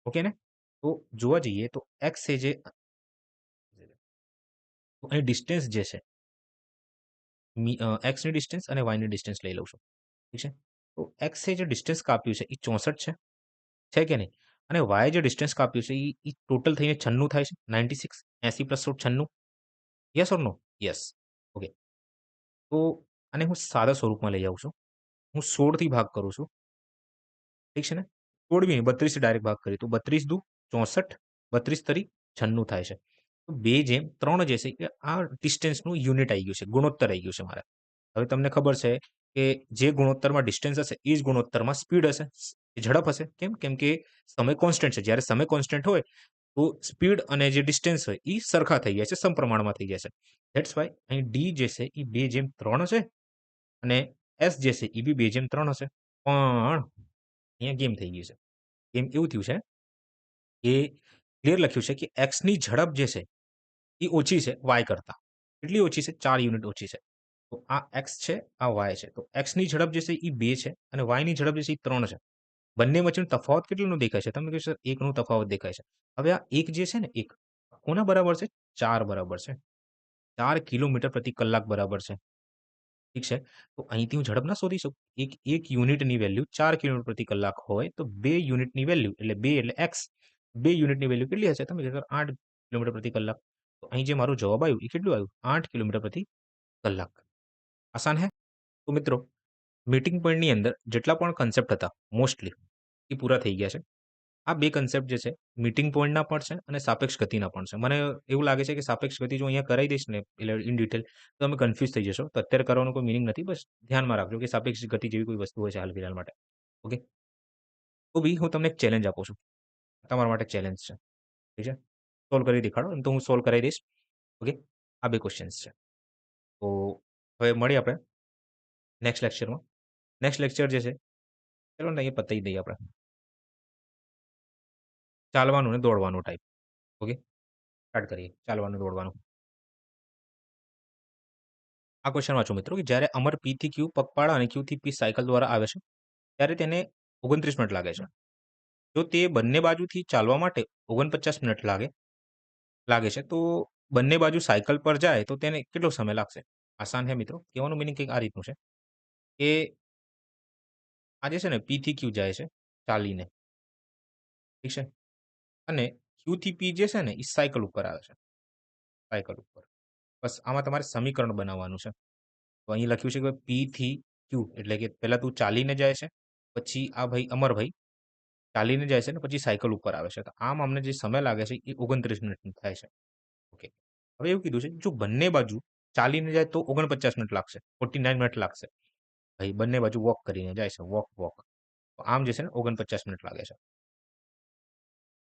ઓકે ને? તો જોવા જઈએ તો એક્સ એ જે તો અહીં ડિસ્ટન્સ જે છે એક્સની ડિસ્ટન્સ અને વાયની ડિસ્ટન્સ લઈ લઉં છું. ઠીક છે? તો એક્સે જે ડિસ્ટન્સ કાપ્યું છે એ 64 છે. છે કે નહીં? અને વાય જે ડિસ્ટન્સ કાપ્યું છે એ ટોટલ થઈને 96 થાય છે. 96 80 plus 16 96. Yes or no? Yes. Okay. તો આને હું સાદા સ્વરૂપમાં લઈ આવું છું. હું 16 થી ભાગ કરું છું. ઠીક છે ને? 16 બી નહીં 32 થી ડાયરેક્ટ ભાગ કરીએ તો 32 દુ 64, 32 તરી 96 થાય છે. તો 2:3 જે છે એ આ ડિસ્ટન્સનું યુનિટ આવી ગયું છે, ગુણોત્તર આવી ગયું છે મારે. હવે તમને ખબર છે કે જે ગુણોત્તરમાં ડિસ્ટન્સ હશે એ જ ગુણોત્તરમાં સ્પીડ હશે, ઝડપ હશે. કેમ? કેમ કે સમય કોન્સ્ટન્ટ છે. જ્યારે સમય કોન્સ્ટન્ટ હોય તો સ્પીડ અને જે ડિસ્ટન્સ હોય એ સરખા થઈ જાય છે, સમપ્રમાણમાં થઈ જાય છે. ધેટ્સ વાય અહીં ડી જે છે એ 2:3 હશે અને એસ જે છે એ બી 2:3 હશે. પણ અહીંયા ગેમ થઈ ગઈ છે. ગેમ એવું થયું છે કે ક્લિયર લખ્યું છે કે એક્સની ઝડપ જે છે એ ઓછી છે વાય કરતાં. કેટલી ઓછી છે? 4 યુનિટ ઓછી છે. તો આ એક્સ છે, આ વાય છે. તો એક્સની ઝડપ જે છે એ 2 છે અને વાયની ઝડપ જે છે એ 3 છે. બંને વચ્ચેનો તફાવત કેટલાનો દેખાય છે? તમે કહેશો સર 1 નો તફાવત દેખાય છે. હવે આ 1 જે છે ને 1 કોના બરાબર છે? 4 બરાબર છે. 4 કિલોમીટર પ્રતિ કલાક બરાબર છે. ઠીક છે? તો અહીંથી હું ઝડપ ના શોધી શકું. એક યુનિટની વેલ્યુ 4 કિલોમીટર પ્રતિ કલાક હોય તો 2 યુનિટની વેલ્યુ એટલે 2 એટલે એક્સ 2 યુનિટની વેલ્યુ કેટલી હશે? તમે કહેશો 8 કિલોમીટર પ્રતિ કલાક. તો અહીં જે મારો જવાબ આવ્યું એ કેટલું આવ્યું? 8 કિલોમીટર પ્રતિ કલાક. આસાન હે? તો મિત્રો મીટિંગ પોઈન્ટની અંદર જેટલા પણ કન્સેપ્ટ હતા મોસ્ટલી એ પૂરા થઈ ગયા છે. આ 2 કન્સેપ્ટ જે છે મીટિંગ પોઈન્ટના પણ છે અને સાપેક્ષ ગતિના પણ છે. મને એવું લાગે છે કે સાપેક્ષ ગતિ જો અહીંયા કરાવી દઈશ ને એટલે ઇન ડિટેલ તો તમે કન્ફ્યુઝ થઈ જશો. તો અત્યારે કરવાનો કોઈ મીનિંગ નથી. બસ ધ્યાનમાં રાખજો કે સાપેક્ષ ગતિ જેવી કોઈ વસ્તુ હોય છે હાલ ફિલહાલ માટે. ઓકે. તો બી હું તમને એક ચેલેન્જ આપું છું. તમારા માટે ચેલેન્જ છે. ઠીક છે? સોલ્વ કરી દેખાડો. એમ તો હું સોલ્વ કરાવી દઈશ. ઓકે. આ 2 ક્વેશ્ચન્સ છે. તો હવે મળીએ આપણે નેક્સ્ટ લેક્ચરમાં. નેક્સ્ટ લેક્ચર જે છે ચલો ને અહીંયા પતાવી દઈએ આપણે. ચાલવાનું ને દોડવાનું ટાઈપ. ઓકે. સ્ટાર્ટ કરીએ. ચાલવાનું, દોડવાનું. આ ક્વેશ્ચન વાંચો મિત્રો કે જ્યારે અમર P થી Q પગપાળા અને Q થી P સાયકલ દ્વારા આવે છે ત્યારે તેને 29 મિનિટ લાગે છે. જો તે બંને બાજુથી ચાલવા માટે 49 મિનિટ લાગે છે તો બંને બાજુ સાયકલ પર જાય તો તેને કેટલો સમય લાગશે? આસાન છે મિત્રો. કહેવાનું મીનિંગ કંઈક આ રીતનું છે કે આ જે છે ને P થી Q જાય છે ચાલીને. ઠીક છે? અને Q થી P જે છે ને એ સાયકલ ઉપર આવે છે. સાયકલ ઉપર. બસ આમાં તમારે સમીકરણ બનાવવાનું છે. તો અહીં લખ્યું છે કે P થી Q એટલે કે પહેલા તું ચાલીને જાય છે, પછી આ ભાઈ અમરભાઈ ચાલીને જાય છે ને પછી સાયકલ ઉપર આવે છે. તો આમ અમને જે સમય લાગે છે એ 29 મિનિટ થાય છે. ઓકે. હવે એવું કીધું છે જો બંને બાજુ ચાલીને જાય તો 49 મિનિટ લાગશે, 49 મિનિટ લાગશે. ભાઈ બંને બાજુ વોક કરીને જાય છે, વોક. તો આમ જે છે ને 49 મિનિટ લાગે છે.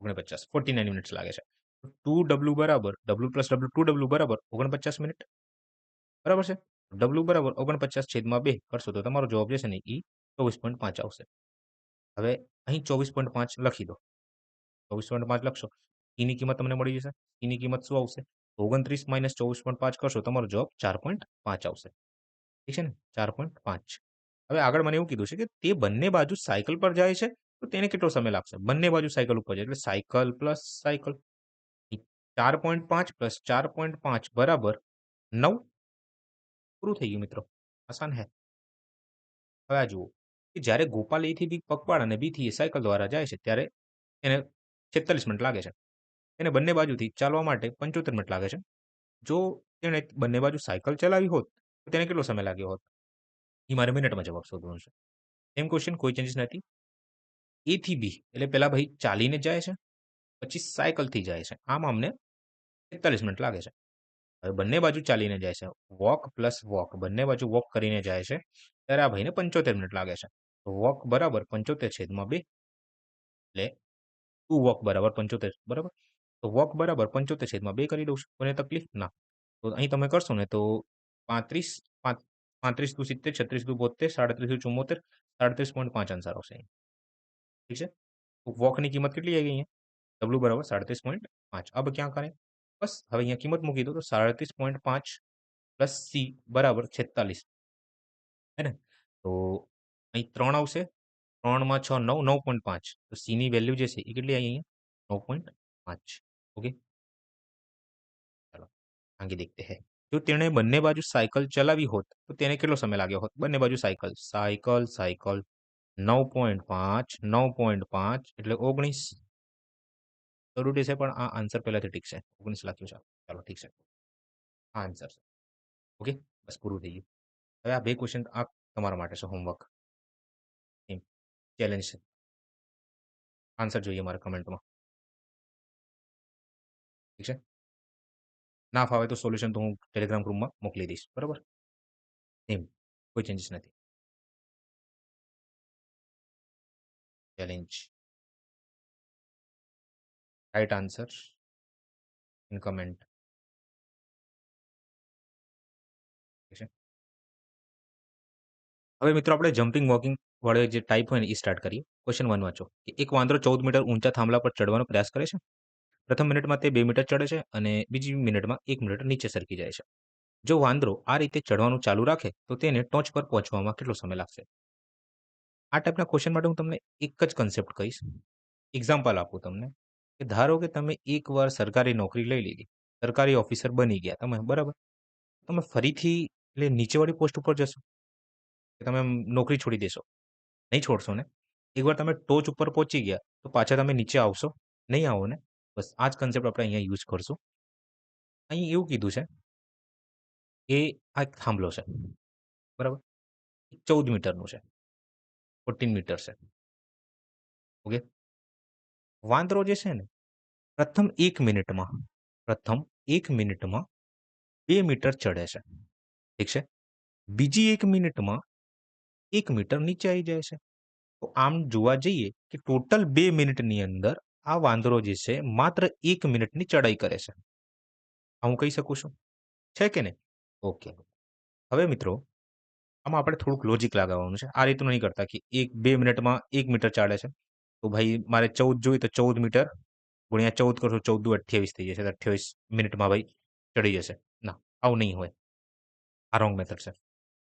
49 49 મિનિટ્સ લાગે છે. 2W બરાબર W પ્લસ W 2W બરાબર 49 મિનિટ. બરાબર છે? W બરાબર 49/2 કરશો તો તમારો જવાબ જે છે ને એ 24.5 આવશે. હવે અહીં 24.5 લખી દો. 24.5 લખશો. E ની કિંમત તમને મળી જશે. E ની કિંમત શું આવશે? 29 માઇનસ 24.5 કરશો તમારો જવાબ 4.5 આવશે. ઠીક છે ને? 4.5. હવે આગળ મને એવું કીધું છે કે તે બંને બાજુ સાયકલ પર જાય છે, તો તેને કેટલો સમય લાગશે? બંને બાજુ સાયકલ ઉપર જાય એટલે સાયકલ પ્લસ સાયકલ. 4.5 પ્લસ 4.5 બરાબર 9. પૂરું થઈ ગયું મિત્રો. આસાન હે. હવે આ જુઓ કે જ્યારે ગોપાલ A થી B પગપાળા અને B થી A સાયકલ દ્વારા જાય છે ત્યારે એને 46 મિનિટ લાગે છે. એને બંને બાજુથી ચાલવા માટે 75 મિનિટ લાગે છે. જો તેણે બંને બાજુ સાયકલ ચલાવી હોત, તો તેને કેટલો સમય લાગ્યો હોત? એ મારે મિનિટમાં જવાબ શોધવાનો છે. સેમ ક્વેશ્ચન, કોઈ ચેન્જીસ નથી. A થી B એટલે પેલા ભાઈ ચાલીને જાય છે, પછી સાયકલથી જાય છે. આમ અમને 43 મિનિટ લાગે છે. હવે બંને બાજુ ચાલીને જાય છે. વોક પ્લસ વોક બંને બાજુ વોક કરીને જાય છે. ત્યારે આ ભાઈને 75 મિનિટ લાગે છે. તો વોક બરાબર 75/2 એટલે 2 વોક બરાબર 75 બરાબર. તો વોક બરાબર 75/2 કરી દઉં છું. કોઈને તકલીફ? ના. તો અહીં તમે કરશો ને તો 35 35 દુ 70 36 દુ 72 37 દુ 74 37.5 આન્સર આવશે અહીં. ઠીક છે? તો વોકની કિંમત કેટલી આવી અહીંયા? W બરાબર 37.5. अब क्या करें? बस હવે અહીંયા કિંમત મૂકી દો તો 37.5 પ્લસ C બરાબર 46. હે ને? તો અહીં 3 આવશે. 3 માં 6 9 9.5. તો C ની વેલ્યુ જે છે એ કેટલી આવી અહીંયા? 9.5. ઓકે? ચાલો आगे देखते हैं. જો તેણે બંને બાજુ સાયકલ ચલાવી હોત, તો તેને કેટલો સમય લાગ્યો હોત? બંને બાજુ સાયકલ, સાયકલ, સાયકલ 9.5 9.5 એટલે 19. જરૂરી છે પણ આ આન્સર પહેલાથી ઠીક છે. 19 લખ્યું છે. ચાલો ઠીક છે. આ આન્સર છે. ઓકે? બસ પૂરું થઈ ગયું. હવે આ 2 ક્વેશ્ચન આ તમારા માટે છે હોમવર્ક. એમ ચેલેન્જ છે. આન્સર જોઈએ મારા કમેન્ટમાં. ઠીક છે? ના ફાવે તો સોલ્યુશન તો હું ટેલિગ્રામ ગ્રુપમાં મોકલી દઈશ. બરાબર? એમ કોઈ ચેન્જીસ નથી. Challenge. Right answer in comment. ઠીક છે? હવે મિત્રો આપણે જમ્પિંગ વોકિંગ વાળો જે ટાઈપ હોય ને એ સ્ટાર્ટ કરીએ. ક્વેશ્ચન 1 વાંચો. કે એક વાંદરો 14 મીટર ઊંચા થાંભલા પર ચડવાનો પ્રયાસ કરે છે. પ્રથમ મિનિટમાં તે 2 મીટર ચડે છે અને બીજી મિનિટમાં 1 મીટર નીચે સરકી જાય છે. જો વાંદરો આ રીતે ચડવાનું ચાલુ રાખે તો તેને ટોચ પર પહોંચવામાં કેટલો સમય લાગશે? આ ટાઈપના ક્વેશ્ચન માટે હું તમને એક જ કન્સેપ્ટ કહીશ. એક્ઝામ્પલ આપું તમને કે ધારો કે તમે એકવાર સરકારી નોકરી લઈ લીધી, સરકારી ઓફિસર બની ગયા તમે, બરાબર? તમે ફરીથી એટલે નીચેવાળી પોસ્ટ ઉપર જશો કે તમે નોકરી છોડી દેશો? નહીં છોડશો ને? એકવાર તમે ટોચ ઉપર પહોંચી ગયા તો પાછા તમે નીચે આવશો? નહીં આવો ને? બસ આ જ કન્સેપ્ટ આપણે અહીંયા યુઝ કરશું. અહીં એવું કીધું છે કે આ એક થાંભલો છે, બરાબર? 14 મીટરનું છે, 14 મીટર છે. ઓકે? વાંદરો જે છે ને પ્રથમ 1 મિનિટમાં 2 મીટર ચડે છે. ઠીક છે? બીજી 1 મિનિટમાં 1 મીટર નીચે આવી જાય છે. તો આમ જોવા જઈએ કે ટોટલ 2 મિનિટની અંદર આ વાંદરો જે છે માત્ર 1 મિનિટની ચડાઈ કરે છે. આ હું કહી શકું છું? છે કે નહીં? ઓકે. હવે મિત્રો આમાં આપણે થોડુંક લોજિક લગાવવાનું છે. આ રીતનું નહીં કરતા કે 2 મિનિટમાં 1 મીટર ચાલે છે. તો ભાઈ મારે 14 જોઈએ તો 14 મીટર ગુણ્યા 14 કરશો 14 દુ 28 થઈ જશે. 28 મિનિટમાં ભાઈ ચડી જશે. ના, આવું નહીં હોય. આ રોંગ મેથડ છે.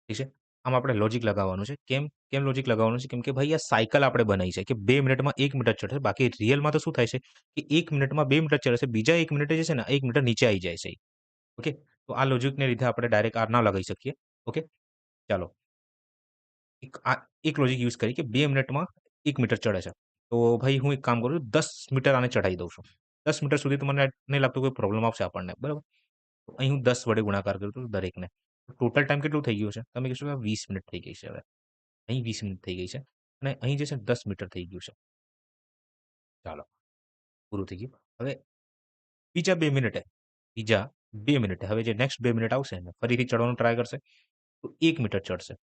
ઠીક છે? આમાં આપણે લોજિક લગાવવાનું છે. કેમ લોજિક લગાવવાનું છે? કેમ કે ભાઈ આ સાયકલ આપણે બનાવી છે કે 2 મિનિટમાં 1 મીટર ચડશે. બાકી રિયલમાં તો શું થાય છે કે 1 મિનિટમાં 2 મીટર ચડશે. બીજા 1 મિનિટે જે છે ને 1 મીટર નીચે આવી જાય છે. ઓકે? તો આ લોજિકને લીધે આપણે ડાયરેક્ટ આર ના લગાવી શકીએ. ઓકે? ચાલો. એક લોજિક યુઝ કરી કે 2 મિનિટમાં 1 મીટર ચડે છે. તો ભાઈ હું એક કામ કરું છું 10 મીટર આને ચઢાવી દઉં છું. 10 મીટર સુધી તો મને નહીં લાગતું કોઈ પ્રોબ્લેમ આવશે આપણને. બરાબર? તો અહીં હું 10 વડે ગુણાકાર કરું છું દરેકને. ટોટલ ટાઈમ કેટલું થઈ ગયું છે? તમે કહેશો કે 20 મિનિટ થઈ ગઈ છે હવે. અહીં 20 મિનિટ થઈ ગઈ છે અને અહીં જે છે 10 મીટર થઈ ગયું છે. ચાલો, પૂરું થઈ ગયું. હવે બીજા 2 મિનિટે હવે જે નેક્સ્ટ 2 મિનિટ આવશે ને ફરીથી ચડવાનું ટ્રાય કરશે તો 1 મીટર ચડશે.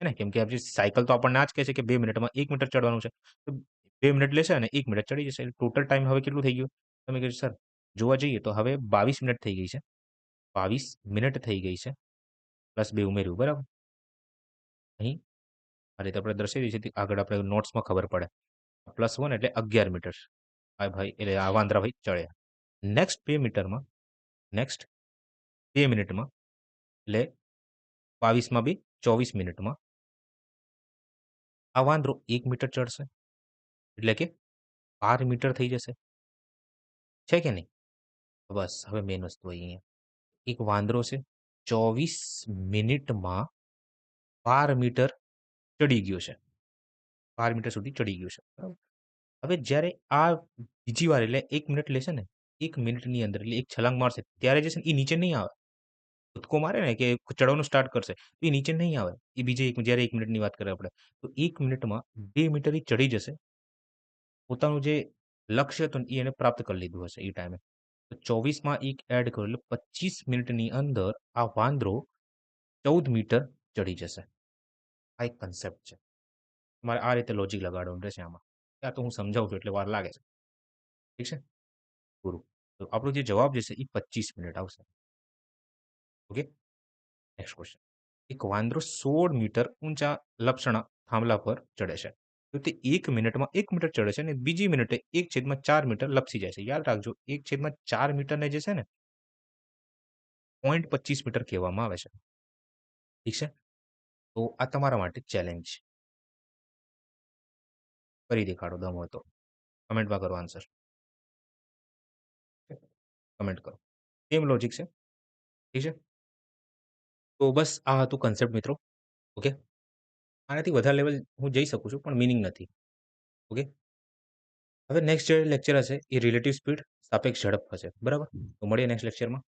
હે ને? કેમ કે આપણી સાયકલ તો આપણને આ જ કહે છે કે 2 મિનિટમાં 1 મીટર ચડવાનું છે. તો 2 મિનિટ લેશે અને 1 મિનિટ ચડી જશે. ટોટલ ટાઈમ હવે કેટલું થઈ ગયું? તમે કહેશો સર જોવા જઈએ તો હવે 22 મિનિટ થઈ ગઈ છે. 22 મિનિટ થઈ ગઈ છે. પ્લસ 2 ઉમેર્યું, બરાબર? અહીં આ રીતે આપણે દર્શાવી દઈએ છીએ આગળ આપણે નોટ્સમાં ખબર પડે. +1 એટલે 11 મીટર. આ ભાઈ એટલે આ વાંદરા ભાઈ ચડ્યા. નેક્સ્ટ 2 મીટરમાં નેક્સ્ટ 2 મિનિટમાં એટલે 22 માં 2 24 મિનિટમાં આ વાંદરો 1 મીટર ચડશે. એટલે કે 12 મીટર થઈ જશે. છે કે નહીં? બસ હવે મેઇન વસ્તુ આવી અહીંયા. એક વાંદરો છે 24 મિનિટમાં 12 મીટર ચડી ગયો છે. 12 મીટર સુધી ચડી ગયો છે. બરાબર? હવે જ્યારે આ બીજી વાર એટલે 1 મિનિટ લેશે ને, 1 મિનિટની અંદર એટલે એક છલાંગ મારશે ત્યારે જે છે ને એ નીચે નહીં આવે. કૂદકો મારે ને કે ચડવાનું સ્ટાર્ટ કરશે, તો એ નીચે નહીં આવે. એ બીજે જ્યારે 1 મિનિટની વાત કરીએ આપણે. તો 1 મિનિટમાં 2 મીટર એ ચડી જશે. પોતાનું જે લક્ષ્ય હતું ને એ એને પ્રાપ્ત કરી લીધું હશે એ ટાઈમે. તો 24માં 1 એડ કરો એટલે 25 મિનિટની અંદર આ વાંદરો 14 મીટર ચડી જશે. આ એક કન્સેપ્ટ છે. તમારે આ રીતે લોજિક લગાડવાનું રહેશે આમાં. આ તો હું સમજાવું છું એટલે વાર લાગે છે. ઠીક છે? પૂરું. તો આપણો જે જવાબ જે છે એ 25 મિનિટ આવશે. ઓકે? Next question. એક વાંદરો 16 મીટર ઊંચા લપસણા થાંભલા પર ચડે છે. તો તે 1 મિનિટમાં 1 મીટર ચડે છે અને બીજી મિનિટે 1/4 મીટર લપસી જાય છે. યાદ રાખજો 1/4 મીટરને જે છે ને 0.25 મીટર કહેવામાં આવે છે. ઠીક છે? તો આ તમારા માટે ચેલેન્જ છે. કરી દેખાડો દમ હોય તો. કમેન્ટમાં કરો આન્સર. કમેન્ટ કરો. સેમ લોજિક છે. ઠીક છે? તો બસ આ હતું કન્સેપ્ટ મિત્રો. ઓકે? આનાથી વધારે લેવલ હું જઈ શકું છું પણ મીનિંગ નથી. ઓકે? હવે નેક્સ્ટ જે લેક્ચર હશે એ રિલેટિવ સ્પીડ સાપેક્ષ ઝડપ હશે. બરાબર? તો મળીએ નેક્સ્ટ લેક્ચરમાં.